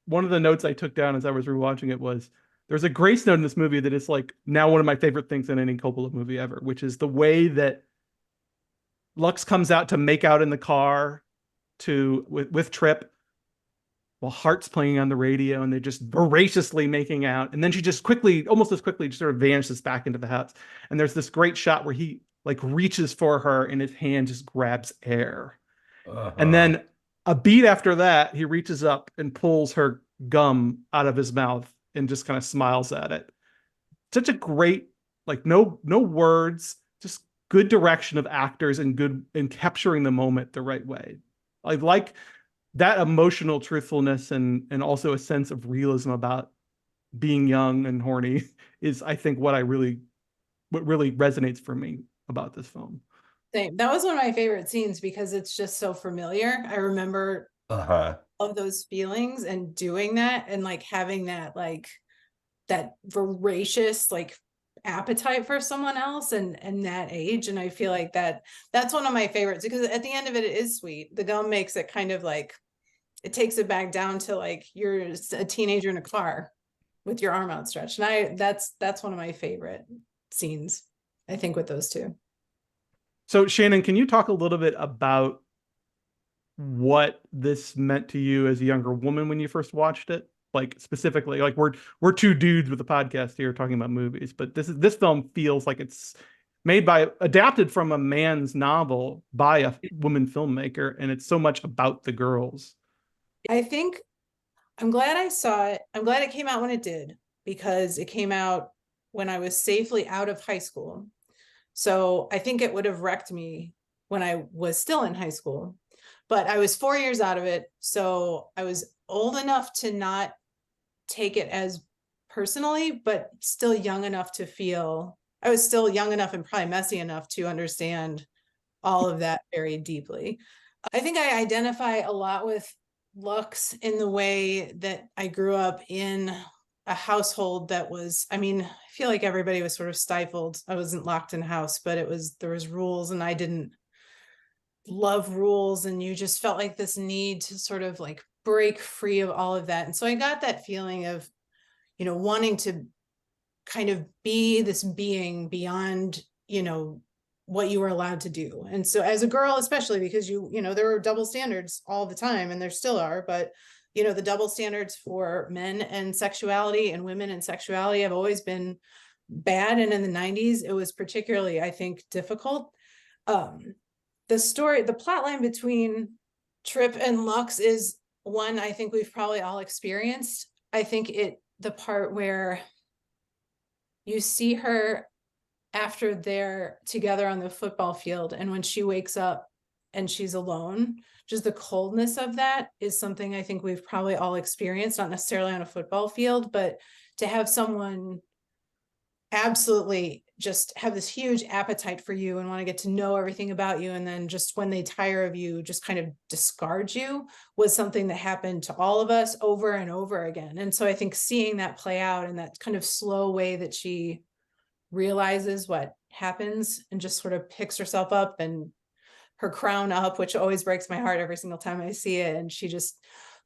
one of the notes I took down as I was rewatching it was there's a grace note in this movie that is like now one of my favorite things in any Coppola movie ever, which is the way that Lux comes out to make out in the car with Trip while Hart's playing on the radio and they're just voraciously making out. And then she just quickly, almost as quickly, just sort of vanishes back into the house. And there's this great shot where he like reaches for her and his hand just grabs air. And then a beat after that, he reaches up and pulls her gum out of his mouth and just kind of smiles at it. Such a great, like no words, just good direction of actors and good in capturing the moment the right way. I like that emotional truthfulness and also a sense of realism about being young and horny is, I think, what really resonates for me about this film. Same. That was one of my favorite scenes because it's just so familiar. I remember of those feelings and doing that and like having that like that voracious like appetite for someone else and that age. And I feel like that's one of my favorites because at the end of it, it is sweet. The gum makes it kind of like it takes it back down to like you're a teenager in a car with your arm outstretched. And that's one of my favorite scenes, I think, with those two. So Shannon, can you talk a little bit about what this meant to you as a younger woman when you first watched it? Like specifically, like we're two dudes with a podcast here talking about movies, but this film feels like it's adapted from a man's novel by a woman filmmaker, and it's so much about the girls. I think I'm glad I saw it. I'm glad it came out when it did because it came out when I was safely out of high school. So I think it would have wrecked me when I was still in high school, but I was 4 years out of it. So I was old enough to not take it as personally, but still young enough to feel, I was still young enough and probably messy enough to understand all of that very deeply. I think I identify a lot with Lux in the way that I grew up in a household that was, I mean, I feel like everybody was sort of stifled. I wasn't locked in a house, but there was rules and I didn't love rules. And you just felt like this need to sort of like break free of all of that. And so I got that feeling of, wanting to kind of be this being beyond, what you were allowed to do. And so as a girl, especially because there were double standards all the time and there still are, but the double standards for men and sexuality and women and sexuality have always been bad. And in the 90s, it was particularly, I think, difficult. The plot line between Trip and Lux is one I think we've probably all experienced. I think the part where you see her after they're together on the football field and when she wakes up and she's alone, just the coldness of that is something I think we've probably all experienced, not necessarily on a football field, but to have someone absolutely just have this huge appetite for you and want to get to know everything about you. And then just when they tire of you, just kind of discard you was something that happened to all of us over and over again. And so I think seeing that play out in that kind of slow way that she realizes what happens and just sort of picks herself up and her crown up, which always breaks my heart every single time I see it. And she just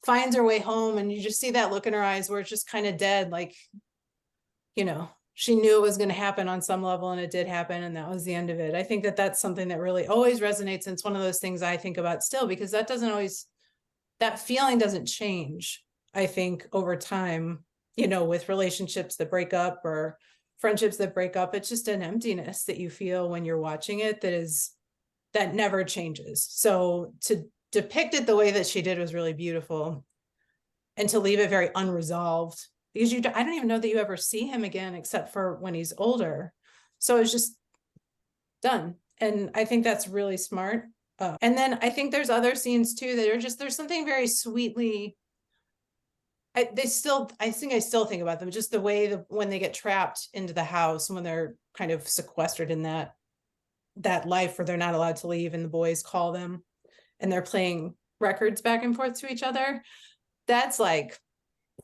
finds her way home and you just see that look in her eyes where it's just kind of dead. Like, she knew it was going to happen on some level and it did happen. And that was the end of it. I think that that's something that really always resonates. And it's one of those things I think about still, because that feeling doesn't change, I think, over time, with relationships that break up or friendships that break up. It's just an emptiness that you feel when you're watching it that is that never changes. So to depict it the way that she did was really beautiful, and to leave it very unresolved, because I don't even know that you ever see him again except for when he's older. So it's just done. And I think that's really smart. And then I think there's other scenes too that are just, there's something very sweetly, I think I still think about them, just the way that when they get trapped into the house, when they're kind of sequestered in that life where they're not allowed to leave, and the boys call them and they're playing records back and forth to each other. That's like,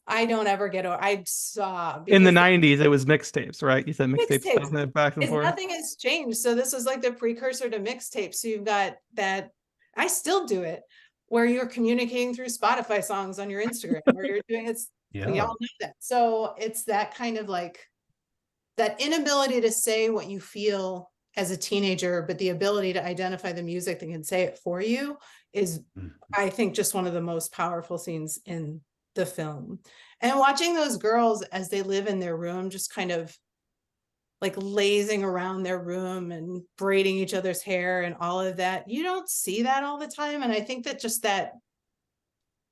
I don't ever get over. I saw in the 90s, it was mixtapes, right? You said mixtapes mixtapes. back and forth. Nothing has changed. So this was like the precursor to mixtapes. So you've got that. I still do it, where you're communicating through Spotify songs on your Instagram, or you're doing it's. Yeah. We all know that. So it's that kind of like that inability to say what you feel as a teenager, but the ability to identify the music that can say it for you is, I think, just one of the most powerful scenes in the film. And watching those girls as they live in their room, just kind of like lazing around their room and braiding each other's hair and all of that, you don't see that all the time. And I think that just that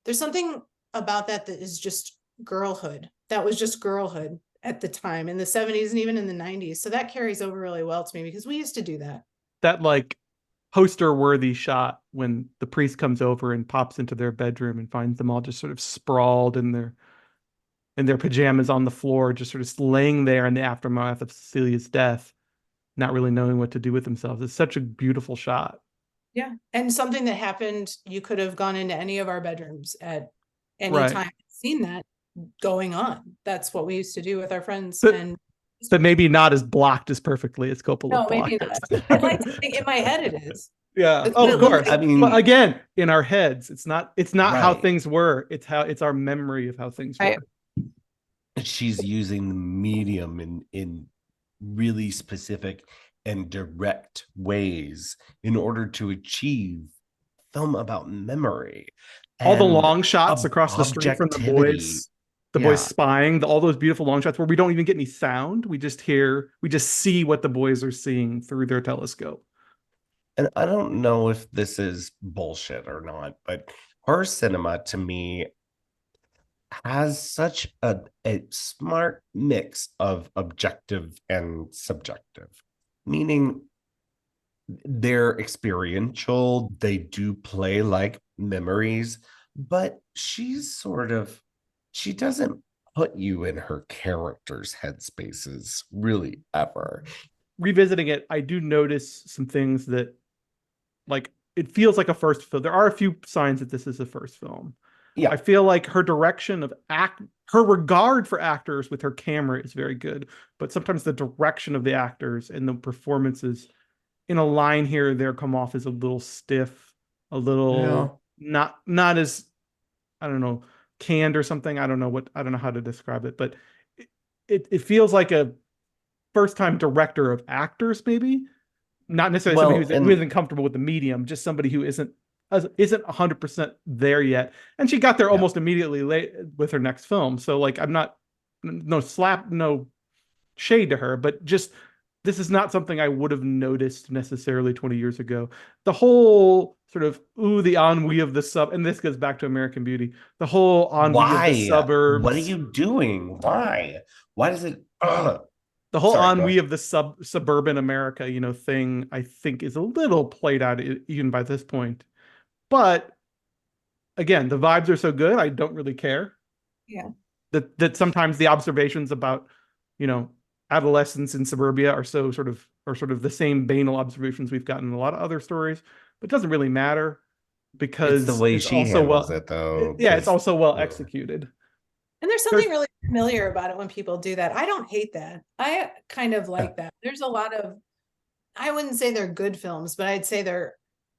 there's something about that is just girlhood. That was just girlhood at the time in the 70s and even in the 90s. So that carries over really well to me, because we used to do that. That like poster worthy shot when the priest comes over and pops into their bedroom and finds them all just sort of sprawled in their pajamas on the floor, just sort of laying there in the aftermath of Cecilia's death, not really knowing what to do with themselves. It's such a beautiful shot. Yeah. And something that happened, you could have gone into any of our bedrooms at any Right. time, seen that going on. That's what we used to do with our friends. But maybe not as blocked as perfectly as Coppola No, blocked maybe not. I'd like to think in my head it is. Yeah. Oh, Of course. I mean, but again, in our heads, it's not how Right. things were. It's our memory of how things were. She's using the medium in really specific and direct ways in order to achieve film about memory. All the and long shots across the street from the objectivity. boys spying, all those beautiful long shots where we don't even get any sound. We just see what the boys are seeing through their telescope. And I don't know if this is bullshit or not, but horror cinema to me has such a smart mix of objective and subjective, meaning they're experiential, they do play like memories, but she doesn't put you in her characters' headspaces really ever. Revisiting it, I do notice some things that, like, it feels like a first film. There are a few signs that this is a first film. Yeah. I feel like her direction of her regard for actors with her camera is very good, but sometimes the direction of the actors and the performances in a line here or there come off as a little stiff, a little not as, I don't know, canned or something. I don't know how to describe it, but it feels like a first time director of actors, maybe not necessarily somebody who isn't comfortable with the medium, just somebody who isn't 100% there yet. And she got there almost immediately late with her next film. So like, I'm not, no shade to her, but just, this is not something I would have noticed necessarily 20 years ago. The whole sort of, the ennui of the and this goes back to American Beauty, the whole ennui of the suburbs. What are you doing? Why does it, the whole ennui of the suburban America, thing, I think is a little played out even by this point. But again, the vibes are so good, I don't really care. Yeah. That sometimes the observations about, adolescence in suburbia are sort of the same banal observations we've gotten in a lot of other stories, but it doesn't really matter because it's the way she handles it, though. It's also well executed. And there's something really familiar about it when people do that. I don't hate that. I kind of like that. There's a lot of, I wouldn't say they're good films, but I'd say they're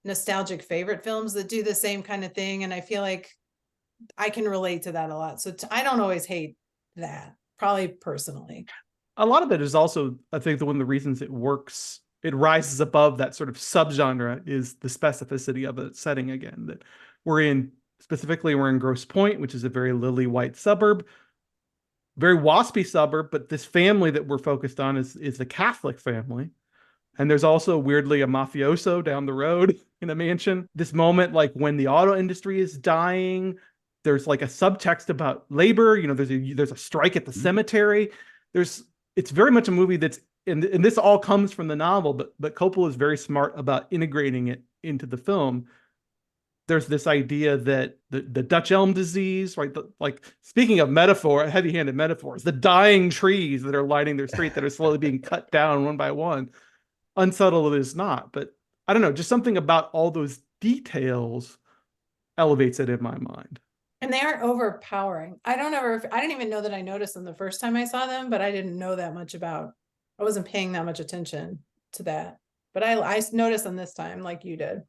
nostalgic favorite films that do the same kind of thing. And I feel like I can relate to that a lot. So I don't always hate that, probably personally. A lot of it is also, I think, one of the reasons it works, it rises above that sort of subgenre is the specificity of a setting again, that we're in Grosse Pointe, which is a very lily white suburb, very waspy suburb, but this family that we're focused on is a Catholic family And there's also weirdly a mafioso down the road in a mansion. This moment, like when the auto industry is dying, there's like a subtext about labor. You know, there's a strike at the cemetery. It's very much a movie that's, and this all comes from the novel, but Coppola is very smart about integrating it into the film. There's this idea that the Dutch elm disease, right? Like speaking of metaphor, heavy-handed metaphors, the dying trees that are lining their street that are slowly being cut down one by one. Unsubtle it is not, but I don't know, just something about all those details elevates it in my mind. And they aren't overpowering. I didn't even know that I noticed them the first time I saw them, but I didn't know that much about, I wasn't paying that much attention to that. But I noticed them this time, like you did.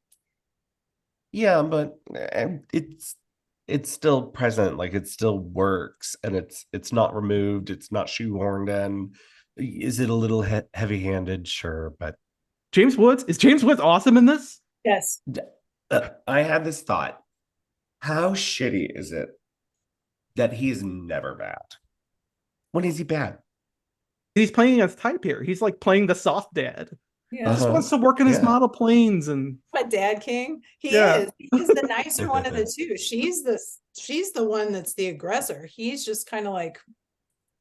Yeah, but it's still present, like it still works, and it's not removed, it's not shoehorned in. Is it a little heavy-handed? Sure, but Is James Woods awesome in this? Yes. I had this thought. How shitty is it that he's never bad? When is he bad? He's playing as type here. He's like playing the soft dad. Yeah. Just wants to work in his model planes and My dad king. He is. He's the nicer one of the two. She's the one that's the aggressor. He's just kind of like,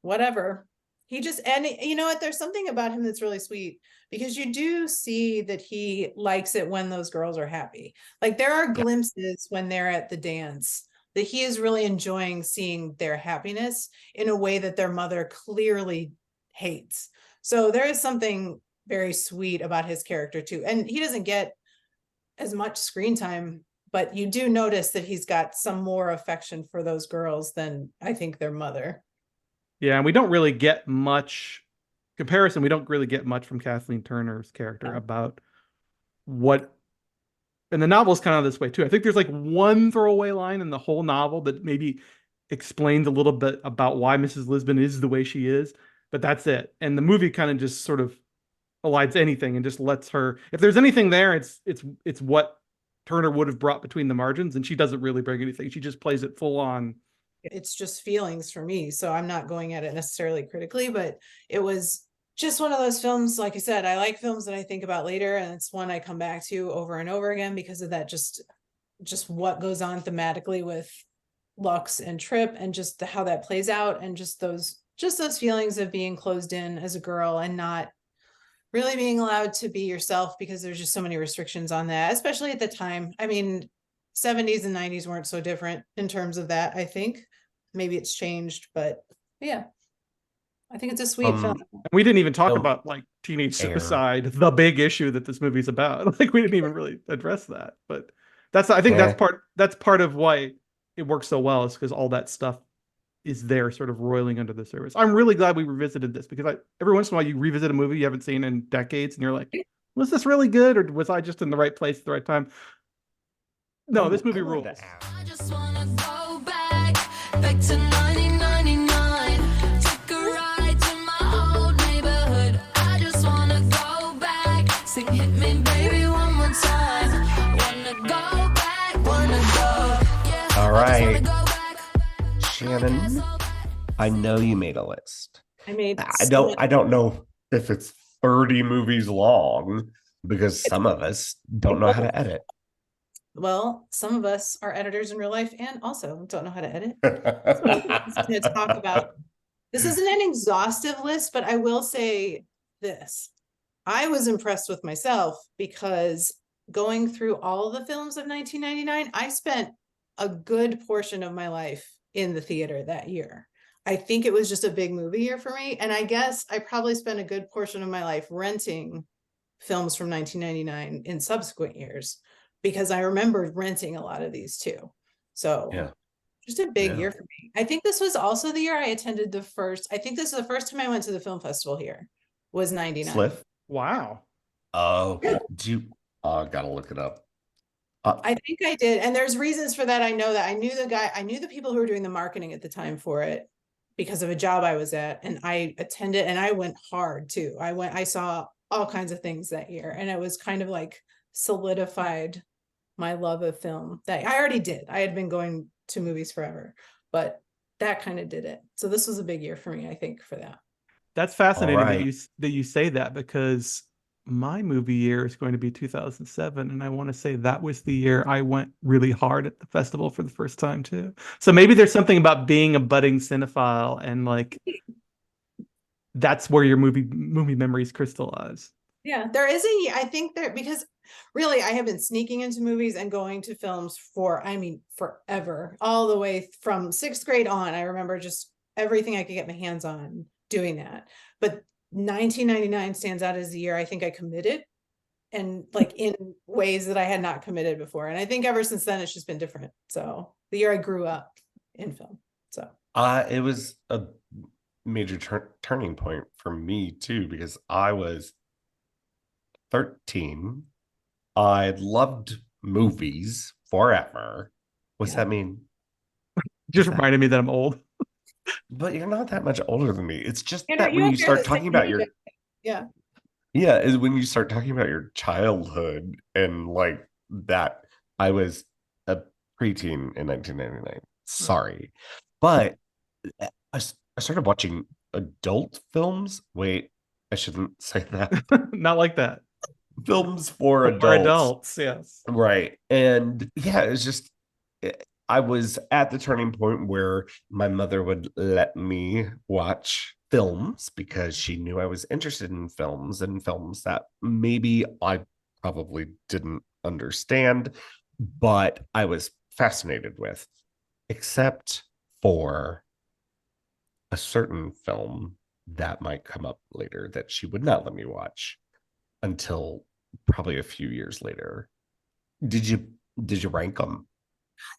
whatever. And you know what? There's something about him that's really sweet, because you do see that he likes it when those girls are happy. Like there are glimpses when they're at the dance that he is really enjoying seeing their happiness in a way that their mother clearly hates. So there is something very sweet about his character too. And he doesn't get as much screen time, but you do notice that he's got some more affection for those girls than I think their mother. yeah, and we don't really get much comparison. We don't really get much from Kathleen Turner's character about what, and the novel is kind of this way too. I think there's like one throwaway line in the whole novel that maybe explains a little bit about why Mrs. Lisbon is the way she is, but that's it. And the movie kind of just sort of elides anything and just lets her, if there's anything there, it's what Turner would have brought between the margins, and she doesn't really bring anything. She just plays it full on. It's just feelings for me, so I'm not going at it necessarily critically, but it was just one of those films. Like I said, I like films that I think about later, and it's one I come back to over and over again because of that, just what goes on thematically with Lux and Trip, and just how that plays out, and just those feelings of being closed in as a girl and not really being allowed to be yourself, because there's just so many restrictions on that, especially at the time. I mean, 70s and 90s weren't so different in terms of that. I think maybe it's changed, but yeah, I think it's a sweet film. We didn't even talk about like teenage suicide, the big issue that this movie's about. Like we didn't even really address that, but I think that's part of why it works so well, is because all that stuff is there sort of roiling under the surface. I'm really glad we revisited this, because every once in a while you revisit a movie you haven't seen in decades and you're like, was this really good, or was I just in the right place at the right time? No, this movie rules. I just wanna go back to 1999. Take a ride to my old neighborhood. I just wanna go back. Sing hit me baby one more time. Wanna go back, wanna go. Yeah, all right. Shannon, I know you made a list. I don't know if it's 30 movies long, because some of us don't know how to edit. Well, some of us are editors in real life and also don't know how to edit. So to talk about, this isn't an exhaustive list, but I will say this. I was impressed with myself, because going through all the films of 1999, I spent a good portion of my life in the theater that year. I think it was just a big movie year for me. And I guess I probably spent a good portion of my life renting films from 1999 in subsequent years, because I remembered renting a lot of these too. So yeah, just a big year for me. I think this was also the year I attended I think this is the first time I went to the film festival here, was 99. Sliff? Wow. Oh, gotta look it up. I think I did. And there's reasons for that. I know that I knew the people who were doing the marketing at the time for it, because of a job I was at, and I attended, and I went hard too. I saw all kinds of things that year, and it was kind of like solidified my love of film that I already did. I had been going to movies forever, but that kind of did it. So this was a big year for me, I think, for that. That's fascinating that you say that, because my movie year is going to be 2007, and I want to say that was the year I went really hard at the festival for the first time too. So maybe there's something about being a budding cinephile and like that's where your movie memories crystallize. Yeah, there is I think there, because really I have been sneaking into movies and going to films for, I mean, forever, all the way from 6th grade on. I remember just everything I could get my hands on doing that. But 1999 stands out as the year I think I committed, and like in ways that I had not committed before. And I think ever since then, it's just been different. So the year I grew up in film. So It was a major turning point for me too, because I was 13. I loved movies forever. What's that mean? Just reminded me that I'm old. But you're not that much older than me. It's just You that when you start talking about your yeah. Yeah, is when you start talking about your childhood and like that. I was a preteen in 1999. Sorry. But I started watching adult films. Wait, I shouldn't say that. Not like that. Films for For adults. adults, yes. Right. And yeah, it's just I was at the turning point where my mother would let me watch films because she knew I was interested in films, and films that maybe I probably didn't understand, but I was fascinated with, except for a certain film that might come up later that she would not let me watch until probably a few years later. Did you rank them?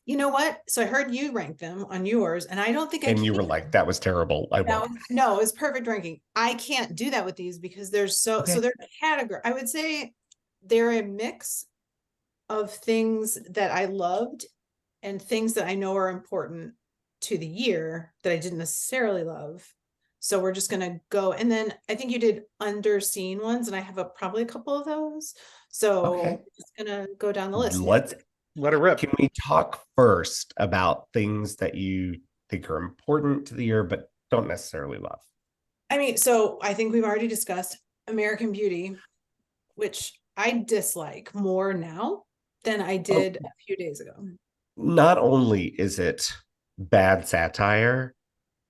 You know what? So I heard you rank them on yours, and I don't think I And you can. were like, that was terrible. I won't. No, it was perfect ranking. I can't do that with these because there's so Okay. they're category. I would say they're a mix of things that I loved and things that I know are important to the year that I didn't necessarily love. So we're just gonna go, and then I think you did underseen ones, and I have probably a couple of those. So Okay. I'm just gonna go down the list. Let's Let it rip. Can we talk first about things that you think are important to the year but don't necessarily love? I mean, so I think we've already discussed American Beauty, which I dislike more now than I did a few days ago. Not only is it bad satire,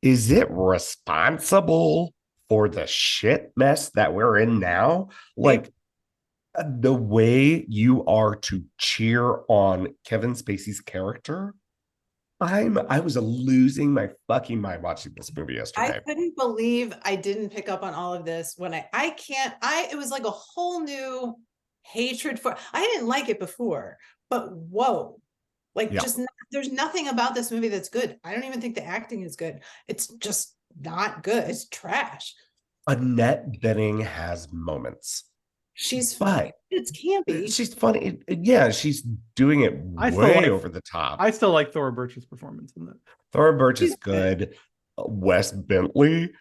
is it responsible for the shit mess that we're in now? Like, the way you are to cheer on Kevin Spacey's character, I was losing my fucking mind watching this movie yesterday. I couldn't believe I didn't pick up on all of this when it was like a whole new hatred for, I didn't like it before, but whoa, like there's nothing about this movie that's good. I don't even think the acting is good. It's just not good. It's trash. Annette Bening has moments. She's funny. It's campy. She's funny. Yeah, she's doing it way over the top. I still like Thora Birch's performance in that. Thora Birch is good. Wes Bentley.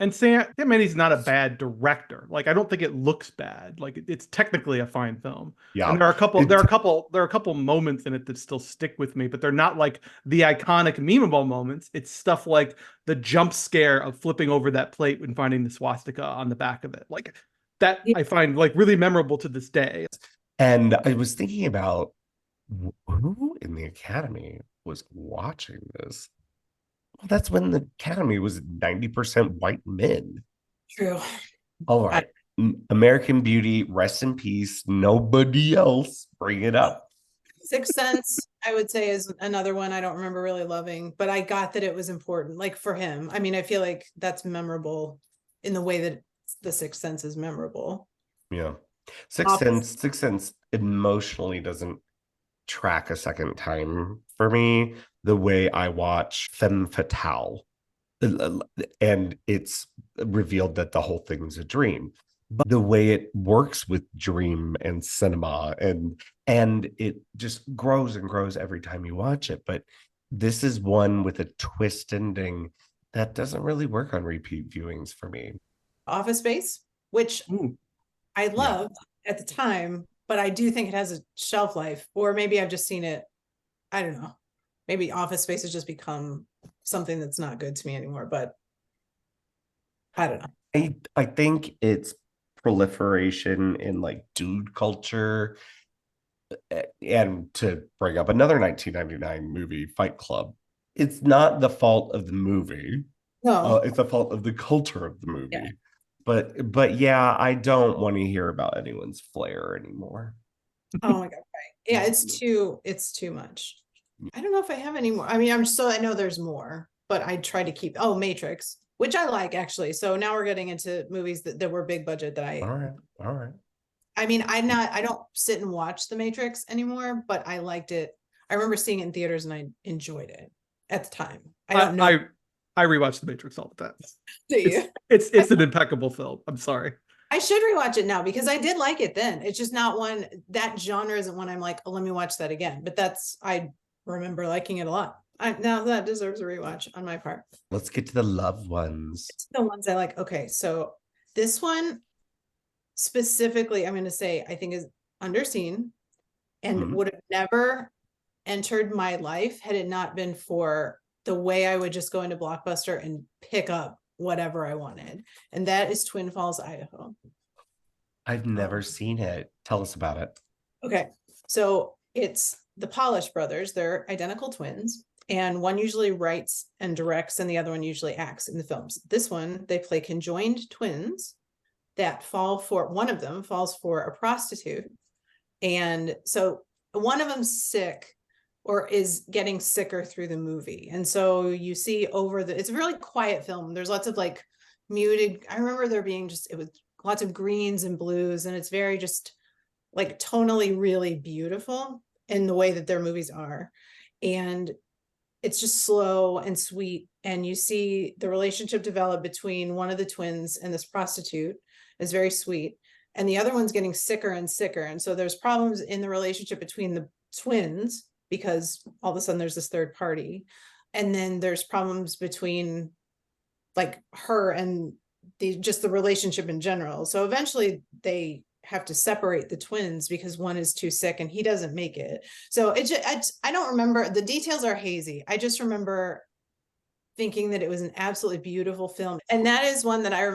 And Sam Mendes not a bad director. Like, I don't think it looks bad. Like, it's technically a fine film. Yeah. And there are a couple moments in it that still stick with me, but they're not like the iconic memeable moments. It's stuff like the jump scare of flipping over that plate and finding the swastika on the back of it. Like, that I find like really memorable to this day. And I was thinking about who in the Academy was watching this. Well, that's when the Academy was 90% white men. True. All right. American Beauty, rest in peace. Nobody else. Bring it up. Sixth Sense, I would say, is another one I don't remember really loving, but I got that it was important, like for him. I mean, I feel like that's memorable in the way that the Sixth Sense is memorable. Yeah. Sixth Sense emotionally doesn't track a second time for me the way I watch Femme Fatale. And it's revealed that the whole thing is a dream. But the way it works with dream and cinema and it just grows and grows every time you watch it. But this is one with a twist ending that doesn't really work on repeat viewings for me. Office Space, which I loved at the time, but I do think it has a shelf life, or maybe I've just seen it. I don't know. Maybe Office Space has just become something that's not good to me anymore, but I don't know. I think it's proliferation in like dude culture. And to bring up another 1999 movie, Fight Club, it's not the fault of the movie. No. It's the fault of the culture of the movie. Yeah. But yeah, I don't want to hear about anyone's flair anymore. Oh my God, right. Yeah, it's too much. I don't know if I have any more. I mean, I know there's more, but I try to keep, Matrix, which I like actually. So now we're getting into movies that were big budget that All right. I mean, I don't sit and watch The Matrix anymore, but I liked it. I remember seeing it in theaters and I enjoyed it at the time. I don't know. I rewatch The Matrix all the time. Do you? It's an impeccable film. I'm sorry. I should rewatch it now because I did like it then. It's just not one, that genre isn't one I'm like, oh, let me watch that again. But I remember liking it a lot. Now that deserves a rewatch on my part. Let's get to the loved ones. It's the ones I like. Okay, so this one specifically, I'm going to say, I think is underseen and would have never entered my life had it not been for the way I would just go into Blockbuster and pick up whatever I wanted. And that is Twin Falls, Idaho. I've never seen it. Tell us about it. Okay. So it's the Polish brothers. They're identical twins. And one usually writes and directs, and the other one usually acts in the films. This one, they play conjoined twins that one of them falls for a prostitute. And so one of them's sick or is getting sicker through the movie. And so you see it's a really quiet film. There's lots of like muted. I remember there being it was lots of greens and blues. And it's very just like tonally really beautiful in the way that their movies are. And it's just slow and sweet. And you see the relationship develop between one of the twins and this prostitute is very sweet. And the other one's getting sicker and sicker. And so there's problems in the relationship between the twins because all of a sudden there's this third party. And then there's problems between like her and just the relationship in general. So eventually they have to separate the twins because one is too sick and he doesn't make it. So I don't remember, the details are hazy. I just remember thinking that it was an absolutely beautiful film. And that is one that I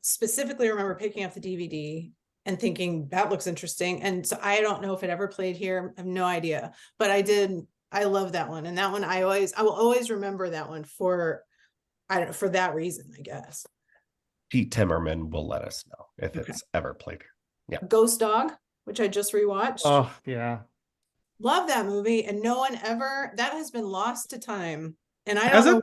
specifically remember picking up the DVD and thinking that looks interesting. And so I don't know if it ever played here. I have no idea, but I love that one. And that one, I will always remember that one for that reason, I guess. Pete Timmerman will let us know if it's ever played here. Yeah. Ghost Dog, which I just rewatched. Oh, yeah. Love that movie. And that has been lost to time. And I don't know.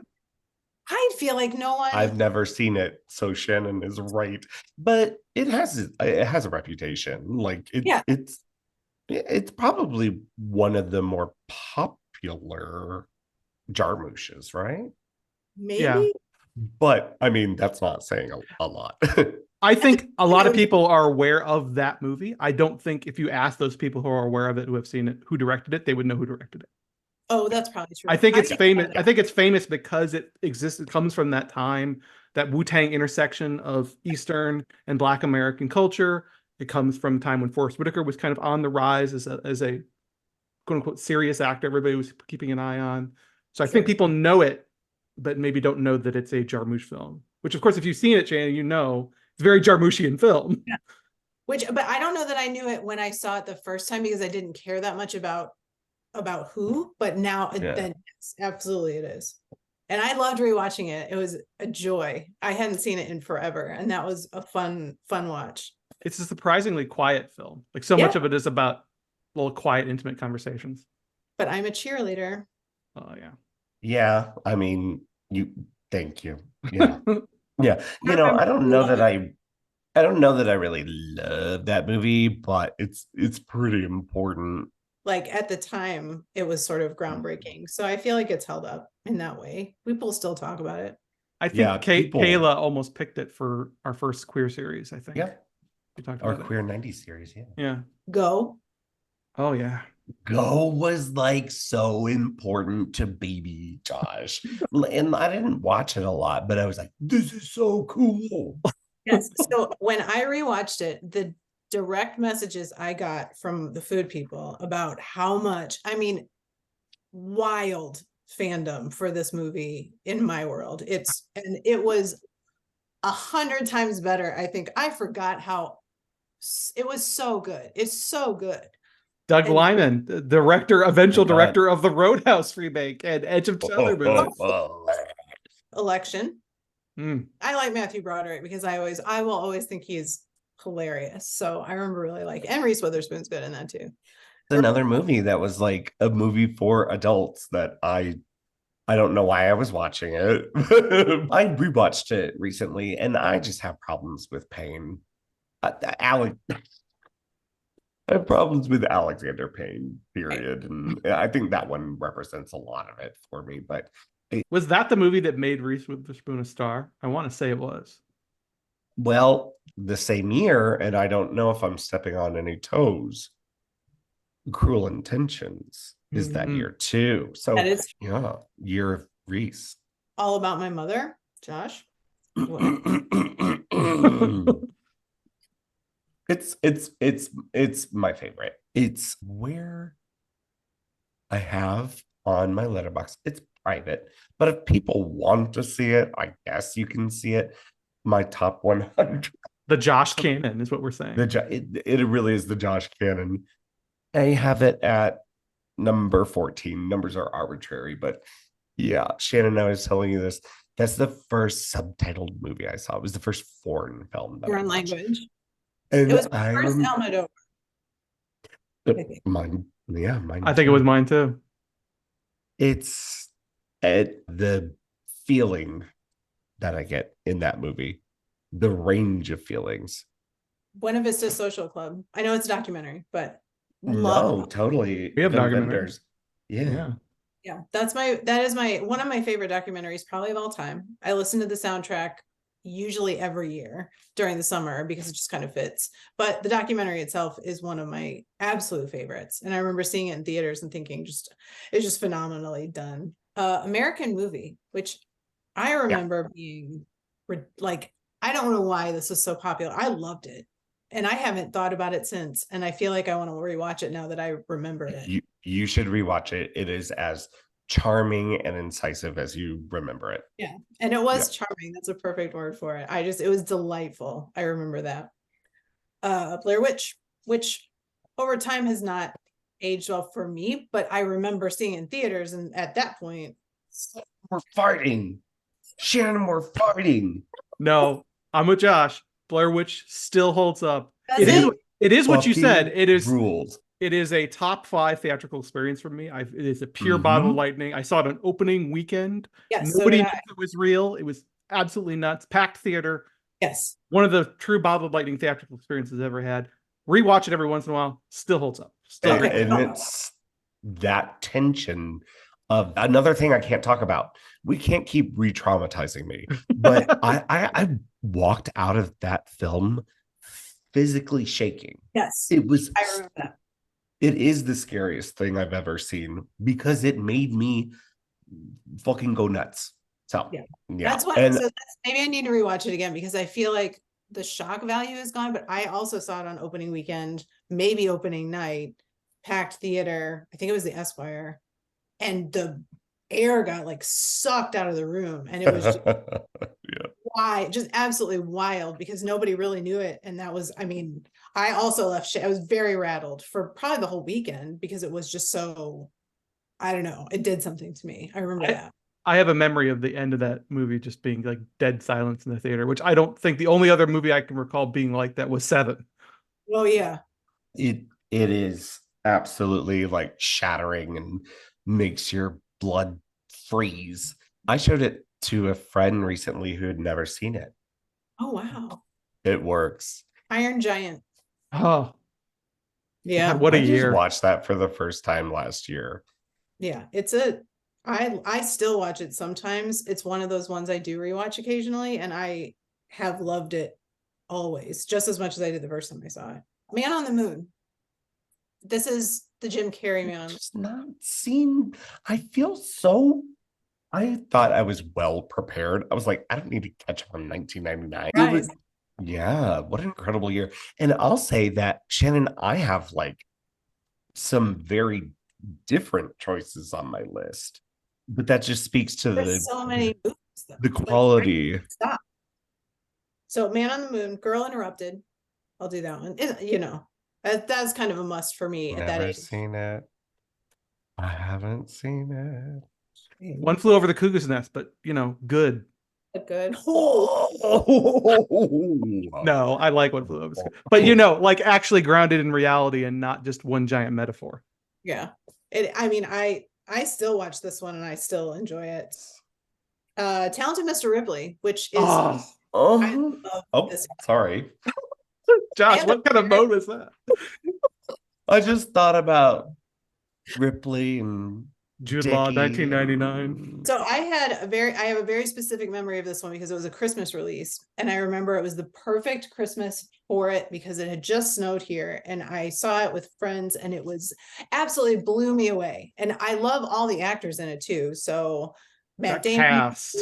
I feel like no one. I've never seen it, so Shannon is right. But it has a reputation. Like it's probably one of the more popular Jarmusch's, right? Maybe. Yeah. But I mean, that's not saying a lot. I think a lot of people are aware of that movie. I don't think if you ask those people who are aware of it, who have seen it, who directed it, they would know who directed it. Oh, that's probably true. I think it's famous. I think it's famous because it exists. It comes from that time, that Wu-Tang intersection of Eastern and Black American culture. It comes from a time when Forrest Whitaker was kind of on the rise as a quote unquote serious actor. Everybody was keeping an eye on. So I think people know it, but maybe don't know that it's a Jarmusch film. Which, of course, if you've seen it, Shannon, you know it's a very Jarmuschian film. Yeah. But I don't know that I knew it when I saw it the first time because I didn't care that much about who, but now then yes, absolutely it is. And I loved rewatching it. It was a joy. I hadn't seen it in forever, and that was a fun watch. It's a surprisingly quiet film. Like so much of it is about little quiet, intimate conversations. But I'm a cheerleader. Oh yeah. Yeah, I mean, thank you. Yeah. Yeah. You know, I don't know that I really love that movie, but it's pretty important. Like at the time, it was sort of groundbreaking. So I feel like it's held up in that way. People still talk about it. I think Kayla almost picked it for our first queer series, I think. Yeah. We talked Our about queer 90s series, yeah. Yeah. Go. Oh yeah. Go was like so important to baby Josh. And I didn't watch it a lot, but I was like, this is so cool. Yes. So when I rewatched it, the direct messages I got from the food people about how much, I mean, wild fandom for this movie in my world. It was 100 times better. I think I forgot how It was so good. It's so good. Doug And- Liman, the director, eventual My God. director of the Roadhouse remake and Edge of other movies. Election. Mm. I like Matthew Broderick because I will always think he's hilarious. So I remember really like, and Reese Witherspoon's good in that too. Another movie that was like a movie for adults that I don't know why I was watching it. I rewatched it recently, and I just have problems with pain. I have problems with Alexander Payne, period. And I think that one represents a lot of it for me. But Was that the movie that made Reese Witherspoon a star? I want to say it was. well, the same year, and I don't know if I'm stepping on any toes, Cruel Intentions is that Mhm. year too. So That is yeah, year of Reese. All About My Mother, Josh. It's my favorite. It's where I have on my letterbox. It's private, but if people want to see it, I guess you can see it. My top 100. The Josh Cannon is what we're saying. It really is the Josh Cannon. I have it at number 14. Numbers are arbitrary, but yeah, Shannon, I was telling you this. That's the first subtitled movie I saw. It was the first foreign film that I Foreign watched. language. And It was I my first Almodovar. mine, I think it was mine too. It's the feeling that I get in that movie, the range of feelings. Buena Vista Social Club. I know it's a documentary, but No, totally. We have The documentaries. Vendors. Yeah. yeah, that is one of my favorite documentaries, probably of all time. I listen to the soundtrack usually every year during the summer because it just kind of fits. But the documentary itself is one of my absolute favorites. And I remember seeing it in theaters and thinking it's just phenomenally done. American Movie, which I remember being like, I don't know why this was so popular. I loved it. And I haven't thought about it since. And I feel like I want to rewatch it now that I remember it. You should rewatch it. It is as charming and incisive as you remember it. Yeah. And it was charming. That's a perfect word for it. It was delightful. I remember that. Blair Witch, which over time has not aged well for me, but I remember seeing it in theaters. And at that point, we're farting. Shannon, we're farting. No, I'm with Josh. Blair Witch still holds up. Does It is what you Fucking said. It is rules. It is a top 5 theatrical experience for me. It is a pure bottle of lightning. I saw it on opening weekend. Yes, Nobody so knew it was real. It was absolutely nuts. Packed theater. Yes. One of the true bottle of lightning theatrical experiences I've ever had. Rewatch it every once in a while. Still holds up. Still great. And it's that tension of another thing I can't talk about. We can't keep re-traumatizing me. But I walked out of that film physically shaking. Yes. It was. I remember that. It is the scariest thing I've ever seen because it made me fucking go nuts. So yeah, that's what. Maybe I need to rewatch it again because I feel like the shock value is gone. But I also saw it on opening weekend, maybe opening night, packed theater. I think it was the Esquire, and the air got like sucked out of the room, and it was just just absolutely wild because nobody really knew it. And that was, I mean, I also left. I was very rattled for probably the whole weekend because it was just so. I don't know. It did something to me. I remember that. I have a memory of the end of that movie just being like dead silence in the theater, which I don't think the only other movie I can recall being like that was Seven. Oh yeah. It is absolutely like shattering and makes your blood freeze. I showed it to a friend recently who had never seen it. Oh wow. It works. Iron Giant. Oh. Yeah. God, what a year. I just watched that for the first time last year. Yeah, I still watch it sometimes. It's one of those ones I do rewatch occasionally, and I have loved it always, just as much as I did the first time I saw it. Man on the Moon. This is the Jim Carrey Man on the Moon. Just not seen. I thought I was well prepared. I was like, I don't need to catch up on 1999. Right. Yeah, what an incredible year. And I'll say that, Shannon, I have like some very different choices on my list, but that just speaks to There's so many movies, though. the quality. Stop. So Man on the Moon, Girl Interrupted, I'll do that one. You know, that's kind of a must for me at that Never age. seen it. I haven't seen it. One Flew Over the Cuckoo's Nest, but you know, good. Good. No, I like One Flew Over the Cuckoo's, but you know, like actually grounded in reality and not just one giant metaphor. Yeah. I mean, I still watch this one and I still enjoy it. Talented Mr. Ripley, which is I love this. Sorry. Josh, what kind of mode was that? I just thought about Ripley and Jude Law, Dickie. 1999. So I have a very specific memory of this one because it was a Christmas release. And I remember it was the perfect Christmas for it because it had just snowed here. And I saw it with friends and it was absolutely blew me away. And I love all the actors in it too. So Matt That Damon, cast.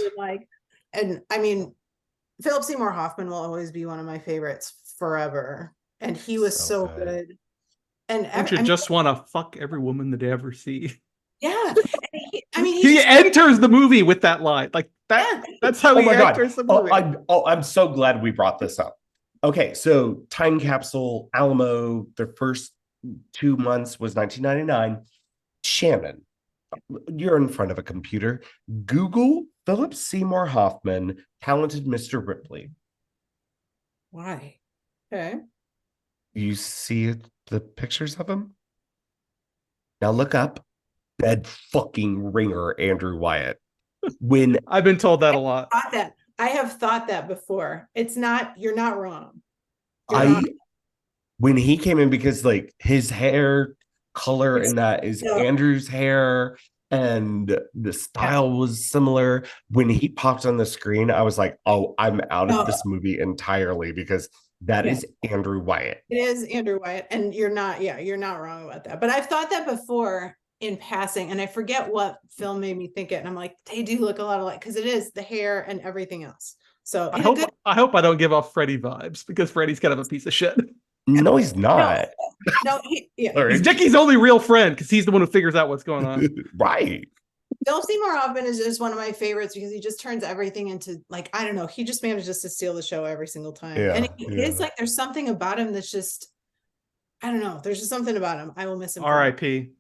and I mean, Philip Seymour Hoffman will always be one of my favorites forever. And he was so good. And Don't you just want to fuck every woman that you ever see? Yeah. He enters the movie with that line. Like that. Yeah. That's how he enters the movie. I'm so glad we brought this up. Okay, so time capsule, Alamo, the first 2 months was 1999. Shannon, you're in front of a computer. Google Philip Seymour Hoffman, Talented Mr. Ripley. Why? Okay. You see the pictures of him? Now look up dead fucking ringer Andrew Wyatt. When I've been told that a lot. I have thought that before. It's not, you're not wrong. When he came in, because like his hair color and that is Andrew's hair and the style was similar. When he popped on the screen, I was like, oh, I'm out of this movie entirely because that is Andrew Wyatt. It is Andrew Wyatt. And you're not wrong about that. But I've thought that before in passing, and I forget what film made me think it. And I'm like, they do look a lot alike because it is the hair and everything else. So I hope I don't give off Freddie vibes because Freddie's kind of a piece of shit. No, he's not. No, he's Dickie's only real friend because he's the one who figures out what's going on. Right. Philip Seymour Hoffman is just one of my favorites because he just turns everything into, like, I don't know, he just manages to steal the show every single time. Yeah, and it's like there's something about him that's just, I don't know, there's just something about him. I will miss him. R.I.P.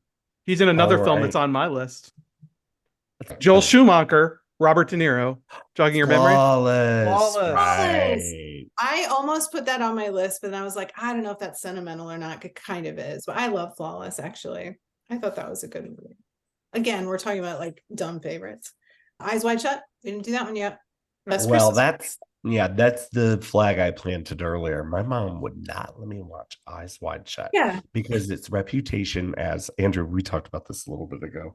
He's in another film that's on my list. Joel Schumacher, Robert De Niro, jogging your memory. Flawless. Right. I almost put that on my list, but then I was like, I don't know if that's sentimental or not. It kind of is, but I love Flawless, actually. I thought that was a good movie. Again, we're talking about like dumb favorites. Eyes Wide Shut. We didn't do that one yet. That's the flag I planted earlier. My mom would not let me watch Eyes Wide Shut. Yeah. Because its reputation as, Andrew, we talked about this a little bit ago.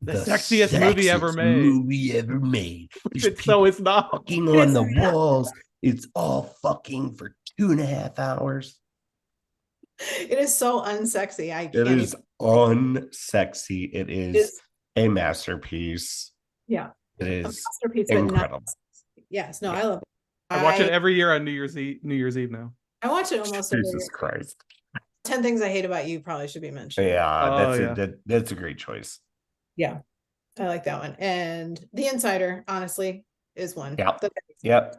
The sexiest movie ever made. So it's not fucking on the walls. It's all fucking for 2.5 hours. It is so unsexy. It is unsexy. It is a masterpiece. Yeah. It is a masterpiece, incredible. Yes. No, I love it. I watch it every year on New Year's Eve now. I watch it almost every year. Jesus Christ. 10 Things I Hate About You probably should be mentioned. Yeah, that's a great choice. Yeah, I like that one. And The Insider, honestly, is one. Yep.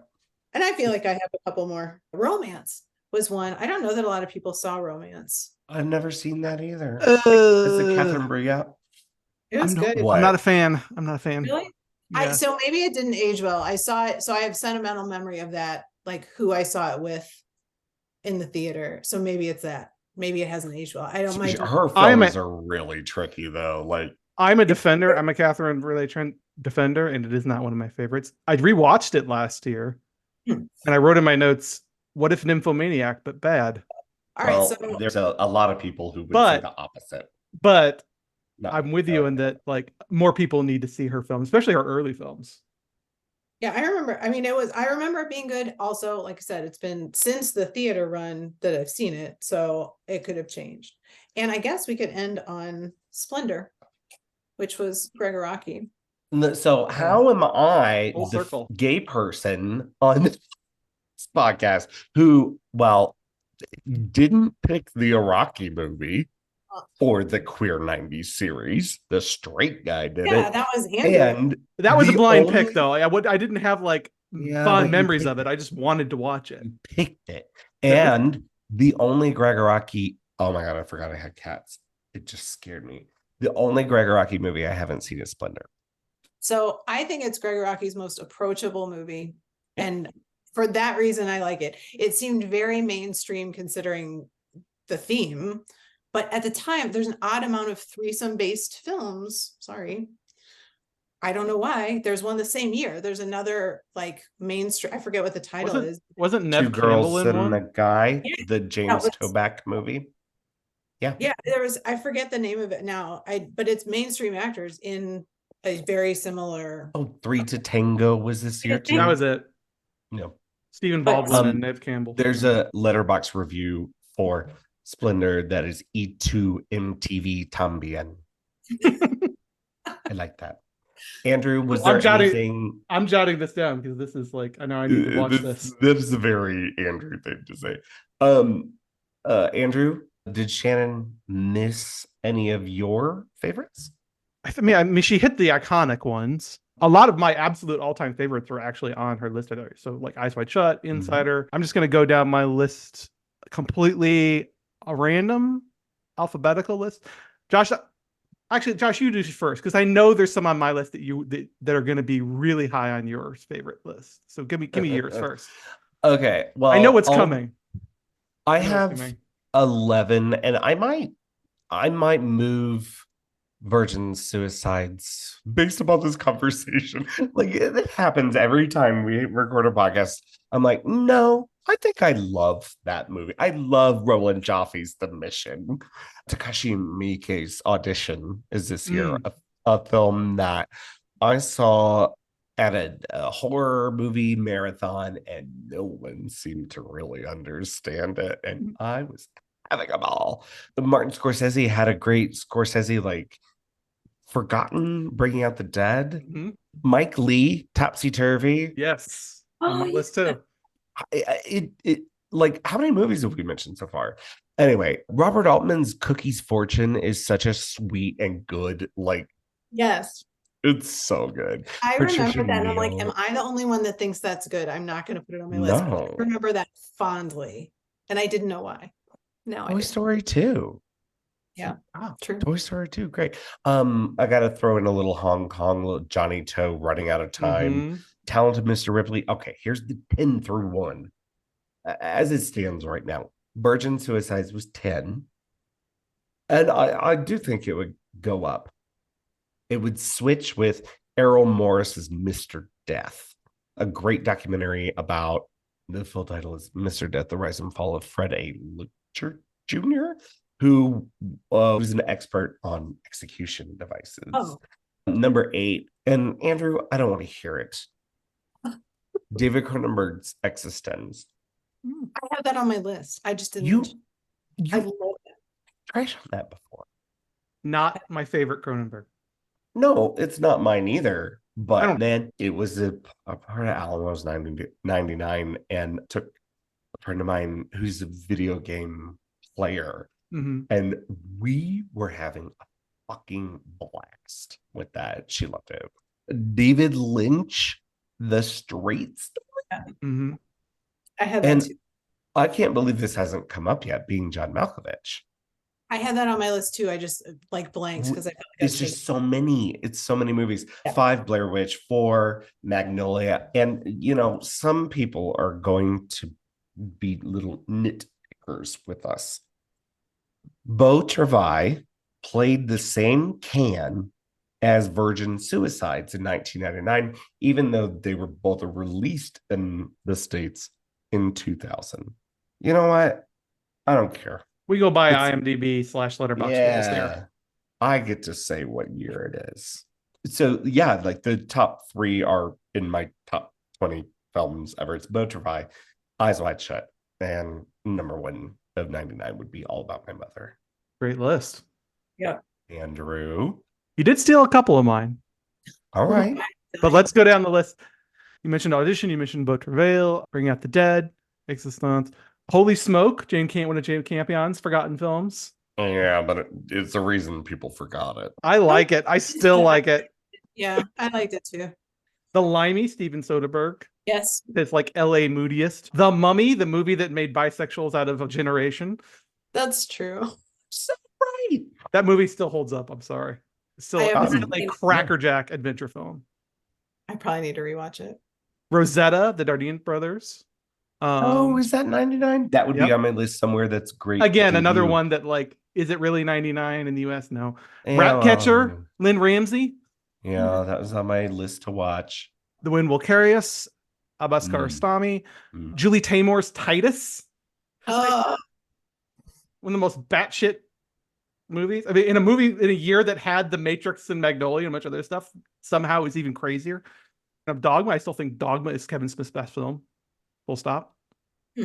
And I feel like I have a couple more. Romance was one. I don't know that a lot of people saw Romance. I've never seen that either. Is it Catherine Breillat? It was good. I'm not a fan. Really? Yeah. So maybe it didn't age well. I saw it. So I have sentimental memory of that, like who I saw it with in the theater. So maybe it's that. Maybe it hasn't aged well. I don't mind. Her films are really tricky though. Like, I'm a defender. I'm a Catherine Breillat defender, and it is not one of my favorites. I rewatched it last year, and I wrote in my notes, "What if Nymphomaniac, but bad?" All right, so there's a lot of people who would say the opposite. But I'm with you in that, like, more people need to see her films, especially her early films. Yeah, I remember. I mean, I remember it being good. Also, like I said, it's been since the theater run that I've seen it, so it could have changed. And I guess we could end on Splendor, which was Gregoraki. So how am I the gay person on this podcast who, didn't pick the Iraqi movie or the Queer 90s series? The straight guy did it. Yeah, that was Andrew. And that was a blind pick, though. I didn't have fond memories of it. I just wanted to watch it. You picked it. And the only Gregoraki, oh my God, I forgot I had cats. It just scared me. The only Gregoraki movie I haven't seen is Splendor. So I think it's Greg Rocky's most approachable movie. Yeah. And for that reason, I like it. It seemed very mainstream considering the theme. But at the time, there's an odd amount of threesome-based films. Sorry. I don't know why. There's one the same year. There's another like mainstream. I forget what the title is. Wasn't Two Nev Campbell girls in and one? a guy, Yeah. the James it's- Toback movie. Yeah. Yeah, there was, I forget the name of it now. But it's mainstream actors in a very similar. Oh, Three to Tango was this year too. That was it. No. Stephen But- Baldwin and Nev Campbell. There's a letterbox review for Splendor that is E2 MTV Tambien. I like that. Andrew, was there anything? I'm jotting this down because this is like, I know I need to watch this. This is a very Andrew thing to say. Andrew, did Shannon miss any of your favorites? I mean, she hit the iconic ones. A lot of my absolute all-time favorites were actually on her list. So like Eyes Wide Shut, Insider. I'm just going to go down my list completely a random alphabetical list. Josh, you do first because I know there's some on my list that are going to be really high on your favorite list. So give me yours first. Okay, well, I know what's coming. I have 11, and I might move Virgin Suicides based upon this conversation. Like it happens every time we record a podcast. I'm like, no, I think I love that movie. I love Roland Joffe's The Mission. Takashi Miike's Audition is this year a film that I saw at a horror movie marathon, and no one seemed to really understand it, and I was having a ball. Martin Scorsese had a great Scorsese like Forgotten, Bringing Out the Dead. Mike Lee, Topsy Turvy. Yes, on my list too. It like, how many movies have we mentioned so far? Anyway, Robert Altman's Cookie's Fortune is such a sweet and good, like, Yes. it's so good. I Patricia remember that. And I'm like, Neal. am I the only one that thinks that's good? I'm not going to put it on my list. But I No. remember that fondly. And I didn't know why. Now I Toy do. Story 2. Yeah. True. Toy Story 2, great. I gotta throw in a little Hong Kong, little Johnny Toe, Running Out of Time. Talented Mr. Ripley. Okay, here's the 10 through 1. As it stands right now, Virgin Suicides was 10. And I do think it would go up. It would switch with Errol Morris's Mr. Death, a great documentary about, the full title is Mr. Death, The Rise and Fall of Fred A. Lutcher Jr., who was an expert on execution devices. Number 8, and Andrew, I don't want to hear it. David Cronenberg's Existence. I have that on my list. I just didn't. I love it. Tried on that before. Not my favorite Cronenberg. No, it's not mine either. But man, it was a part of Alamos 99, and took a friend of mine who's a video game player. And we were having a fucking blast with that. She loved it. David Lynch, The Straight Story. I had that too. I can't believe this hasn't come up yet, being John Malkovich. I had that on my list too. I just like blanks because I felt like It's just so many. It's so many movies. 5, Blair Witch. 4, Magnolia. And, you know, some people are going to be little nitpickers with us. Beau Travail played the same can as Virgin Suicides in 1999, even though they were both released in the States in 2000. You know what? I don't care. We go by IMDb/letterbox. Yeah, I get to say what year it is. So yeah, like the top 3 are in my top 20 films ever. It's Beau Travail, Eyes Wide Shut, and number 1 of 99 would be All About My Mother. Great list. Yeah. Andrew, you did steal a couple of mine. All right, but let's go down the list. You mentioned Audition. You mentioned Beau Travail, Bring Out the Dead, Existence. Holy Smoke, one of Jane Campion's forgotten films. Yeah, but it's a reason people forgot it. I like it. I still like it. Yeah, I liked it too. The Limey, Steven Soderbergh. Yes, It's like LA Moodiest. The Mummy, the movie that made bisexuals out of a generation. that's true. So right. That movie still holds up. I'm sorry. It's still, I haven't it's still seen a it. crackerjack adventure film. I probably need to rewatch it. Rosetta, the Dardenne brothers. Oh, is that 99? That would be Yep. on my list somewhere. That's great. Again, another debut. one that like, is it really 99 in the US? No. Yeah, Ratcatcher, Lynn Ramsey. Yeah, that was on my list to watch. The Wind Will Carry Us, Abbas Mm. Kiarostami, Mm. Julie Taymor's Titus. Oh, One of the most batshit movies. I mean, in a year that had The Matrix and Magnolia and much other stuff, somehow is even crazier. And Dogma, I still think Dogma is Kevin Smith's best film. Full stop.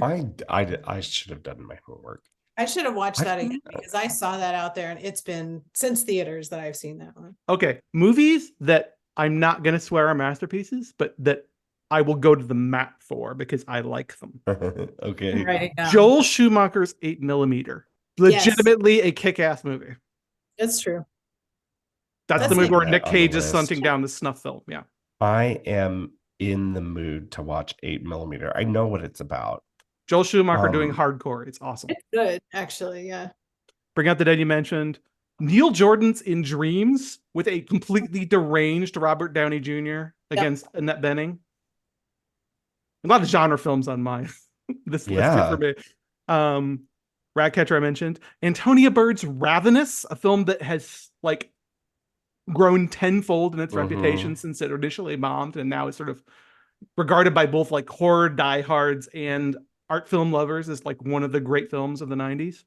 I should have done my homework. I should have watched I that think- again because I saw that out there and it's been since theaters that I've seen that one. Okay, movies that I'm not going to swear are masterpieces, but that I will go to the mat for because I like them. Okay. Right now. Joel Schumacher's 8mm. Legitimately a kick-ass movie. That's true. That's That's the movie it. where Nick On the Cage is list. stunting down the snuff film. Yeah. I am in the mood to watch 8mm. I know what it's about. Joel Schumacher doing Um, hardcore. It's awesome. It's good, actually. Yeah. Bring Out the Dead you mentioned. Neil Jordan's In Dreams with a completely deranged Robert Downey Jr. against Annette Bening. A lot of genre films on mine. This list Yeah. here for me. Ratcatcher I mentioned. Antonia Bird's Ravenous, a film that has like grown tenfold in its reputation since it initially bombed and now is sort of regarded by both like horror diehards and art film lovers as like one of the great films of the 90s.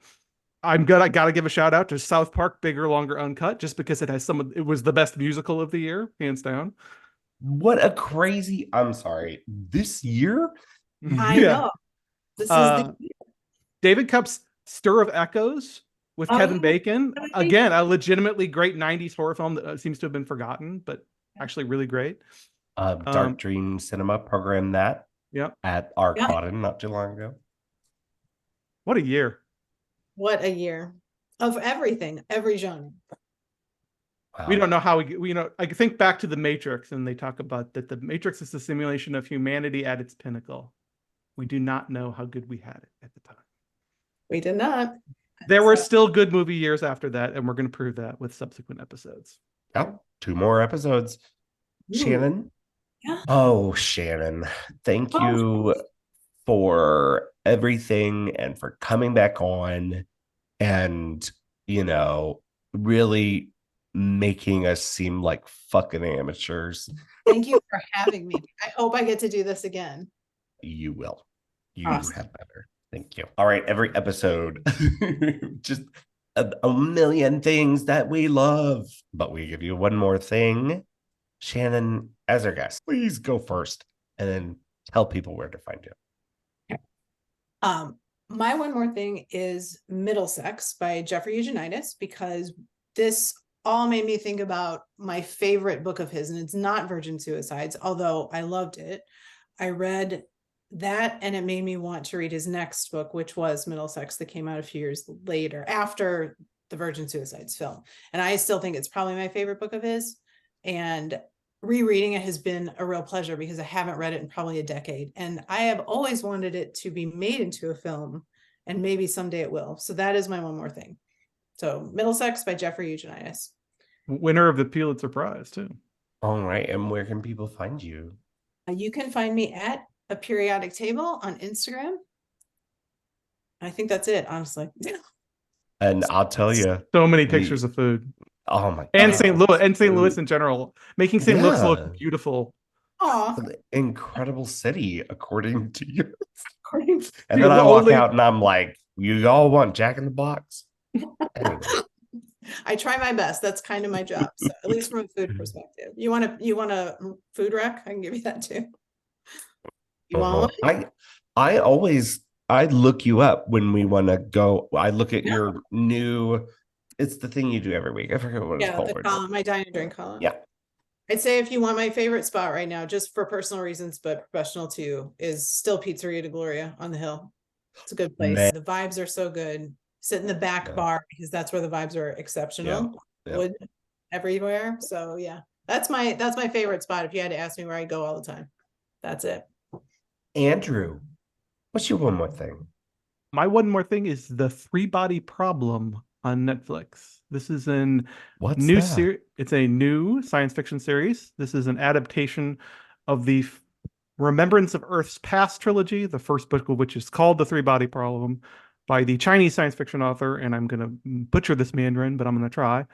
I gotta give a shout out to South Park Bigger, Longer, Uncut, just because it has it was the best musical of the year, hands down. What a crazy, I'm sorry, this year? I know. This is the David Cupp's Stir of Echoes with Oh, Kevin yeah. Bacon. Kevin Again, a legitimately great 90s horror film that seems to have been forgotten, but actually really great. Dark Dream Cinema programmed that Yep. at our Cotton not too long ago. What a year. What a year of everything, every genre. We don't know how I think back to The Matrix and they talk about that the Matrix is the simulation of humanity at its pinnacle. We do not know how good we had it at the time. We did not. There were still good movie years after that, and we're going to prove that with subsequent episodes. Yep. 2 more episodes. Ooh. Shannon? Yeah. Oh, Shannon. Thank Oh. you for everything and for coming back on and, really making us seem like fucking amateurs. Thank you for having me. I hope I get to do this again. You will. You Awesome. have better. Thank you. All right. Every episode, just a million things that we love, but we give you one more thing. Shannon, as our guest, please go first and then tell people where to find you. My one more thing is Middlesex by Jeffrey Eugenides, because this all made me think about my favorite book of his, and it's not Virgin Suicides, although I loved it. I read that and it made me want to read his next book, which was Middlesex, that came out a few years later after the Virgin Suicides film. And I still think it's probably my favorite book of his. And rereading it has been a real pleasure because I haven't read it in probably a decade. And I have always wanted it to be made into a film, and maybe someday it will. So that is my one more thing. So Middlesex by Jeffrey Eugenides. Winner of the Pulitzer Prize, too. All right. And where can people find you? You can find me at A Periodic Table on Instagram. I think that's it, honestly. And I'll tell you. So many pictures of food. Oh my God. And St. Louis in general. Making St. Louis Yeah. look beautiful. Aw, Incredible city, according to you. according to And You're then I the walk only- out and I'm like, you all want Jack in the Box? Anyway. I try my best. That's kind of my job. So at least from a food perspective. You want a food rec? I can give you that too. You want one? I look you up when we want to go. I look at your new, it's the thing you do every week. I forget what it's Yeah, called. the column, my dine and drink column. Yeah. I'd say if you want my favorite spot right now, just for personal reasons, but professional too, is still Pizzeria de Gloria on the hill. It's a good place. Man. The vibes are so good. Sit in the back Yeah. bar because that's where the vibes are exceptional. Yeah. Wood everywhere. So yeah, that's my favorite spot. If you had to ask me where I go all the time, that's it. Andrew, what's your one more thing? My one more thing is The Three Body Problem on Netflix. This is an What's new that? series. It's a new science fiction series. This is an adaptation of the Remembrance of Earth's Past trilogy, the first book of which is called The Three Body Problem, by the Chinese science fiction author, and I'm going to butcher this Mandarin, but I'm going to try.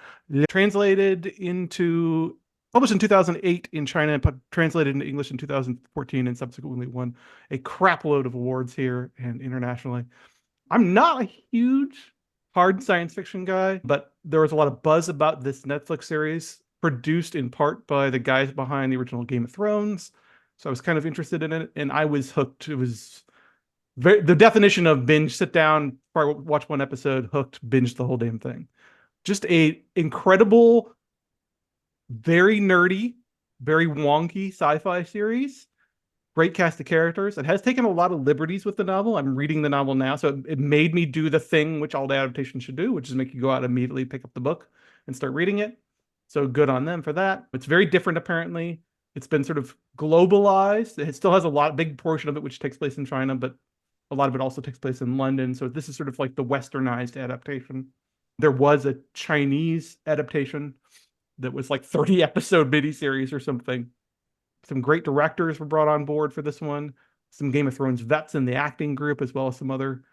Published in 2008 in China, but translated into English in 2014, and subsequently won a crap load of awards here and internationally. I'm not a huge hard science fiction guy, but there was a lot of buzz about this Netflix series, produced in part by the guys behind the original Game of Thrones. So I was kind of interested in it, and I was hooked. It was the definition of binge: sit down, watch one episode, hooked, binge the whole damn thing. Just a incredible, very nerdy, very wonky sci-fi series. Great cast of characters. It has taken a lot of liberties with the novel. I'm reading the novel now, so it made me do the thing which all the adaptations should do, which is make you go out and immediately pick up the book and start reading it. So good on them for that. It's very different, apparently. It's been sort of globalized. It still has a big portion of it which takes place in China, but a lot of it also takes place in London. So this is sort of like the westernized adaptation. There was a Chinese adaptation that was like 30 episode miniseries or something. Some great directors were brought on board for this one. Some Game of Thrones vets in the acting group, as well as some other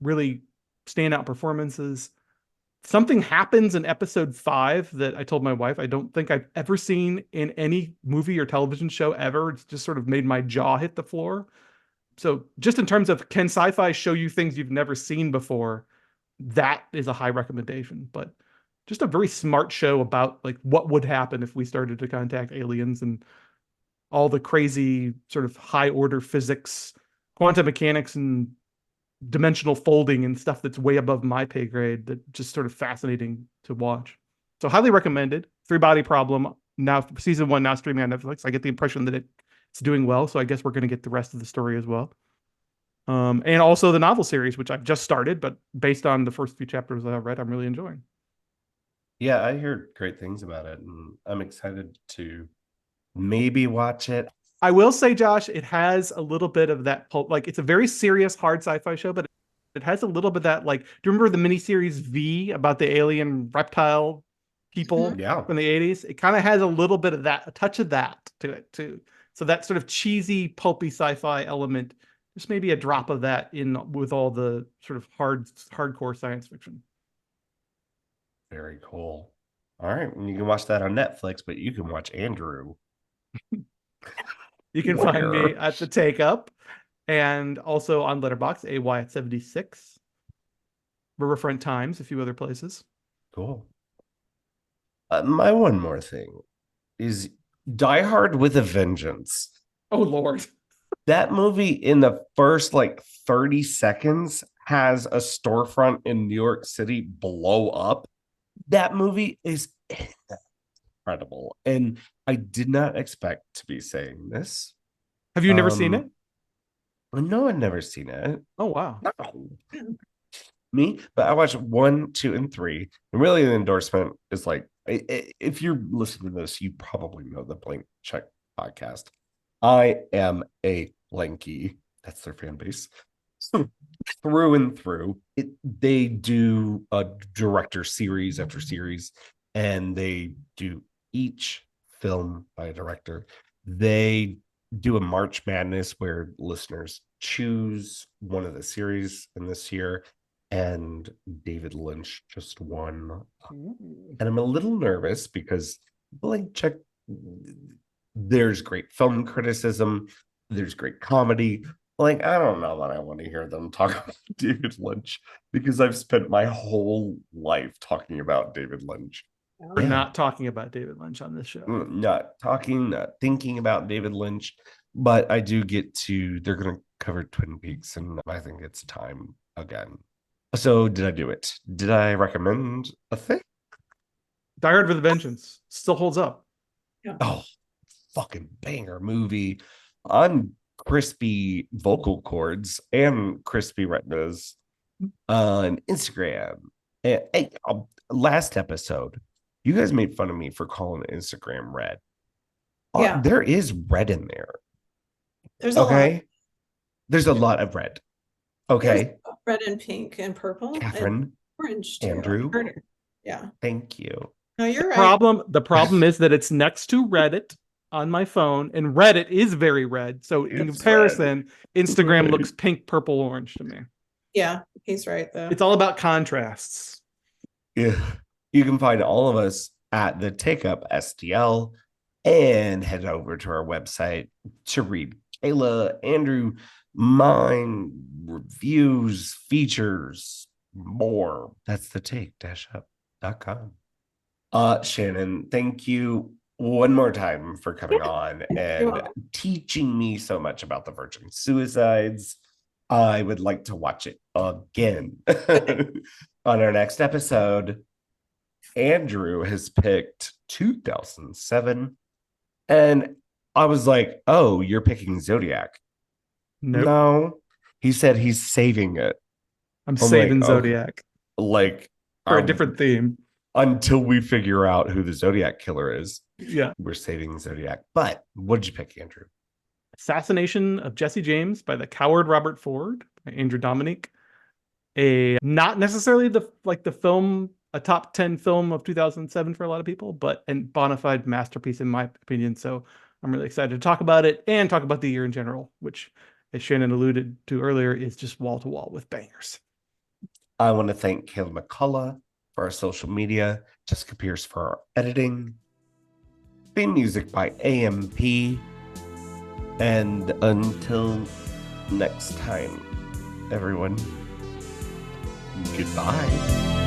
really standout performances. Something happens in episode 5 that I told my wife I don't think I've ever seen in any movie or television show ever. It's just sort of made my jaw hit the floor. So just in terms of can sci-fi show you things you've never seen before, that is a high recommendation. But just a very smart show about like what would happen if we started to contact aliens and all the crazy sort of high order physics, quantum mechanics, and dimensional folding and stuff that's way above my pay grade. That just sort of fascinating to watch. So highly recommended. Three Body Problem, now season 1 now streaming on Netflix. I get the impression that it's doing well, so I guess we're going to get the rest of the story as well. And also the novel series, which I've just started, but based on the first few chapters that I've read, I'm really enjoying. Yeah, I hear great things about it, and I'm excited to maybe watch it. I will say, Josh, it has a little bit of that pulp. Like, it's a very serious, hard sci-fi show, but it has a little bit of that. Like, do you remember the miniseries V about the alien reptile people Yeah. from the 80s? It kind of has a little bit of that, a touch of that to it too. So that sort of cheesy, pulpy sci-fi element, just maybe a drop of that in with all the sort of hardcore science fiction. Very cool. All right, and you can watch that on Netflix, but you can watch Andrew. You can find me at the Take Up and also on Letterboxd, AY at 76. Riverfront Times, a few other places. Cool. My one more thing is Die Hard with a Vengeance. Oh, Lord. That movie in the first like 30 seconds has a storefront in New York City blow up. That movie is incredible. And I did not expect to be saying this. Have you never seen it? No, I've never seen it. Oh, wow. No. Me, but I watched 1, 2, and 3. And really, the endorsement is like, if you're listening to this, you probably know the Blank Check podcast. I am a Blanky. That's their fan base. Through and through. They do a director series after series, and they do each film by a director. They do a March Madness where listeners choose one of the series in this year, and David Lynch just won. And I'm a little nervous because Blank Check, there's great film criticism, there's great comedy. Like, I don't know that I want to hear them talk about David Lynch because I've spent my whole life talking about David Lynch. We're not talking about David Lynch on this show. Not thinking about David Lynch, but I do get to, they're going to cover Twin Peaks, and I think it's time again. So did I do it? Did I recommend a thing? Die Hard with a Vengeance still holds up. Yeah. Oh, fucking banger movie on crispy vocal cords and crispy retinas on Instagram. And, hey, last episode, you guys made fun of me for calling Instagram red. Yeah. There is red in there. There's a lot. Okay. There's a lot of red. Okay. There's red and pink and purple and Catherine, orange too. Andrew. Yeah. Thank you. No, you're right. The problem is that it's next to Reddit on my phone, and Reddit is very red. So in It's comparison, Instagram looks pink, purple, orange to me. Yeah, he's right though. It's all about contrasts. Yeah. You can find all of us at the Take Up STL and head over to our website to read Kayla, Andrew, mine, reviews, features, more. That's the take-up.com. Shannon, thank you one more time for coming on and teaching me so much about the Virgin Suicides. I would like to watch it again. On our next episode, Andrew has picked 2007. And I was like, oh, you're picking Zodiac. Nope. No. He said he's saving it. I'm saving like, Zodiac like for a different theme. Until we figure out who the Zodiac killer is. Yeah. We're saving Zodiac. But what did you pick, Andrew? Assassination of Jesse James by the Coward Robert Ford by Andrew Dominique. A not necessarily the film, a top 10 film of 2007 for a lot of people, but a bona fide masterpiece in my opinion. So I'm really excited to talk about it and talk about the year in general, which, as Shannon alluded to earlier, is just wall to wall with bangers. I want to thank Kayla McCullough for our social media, Jessica Pierce for our editing, theme music by AMP. And until next time, everyone, goodbye.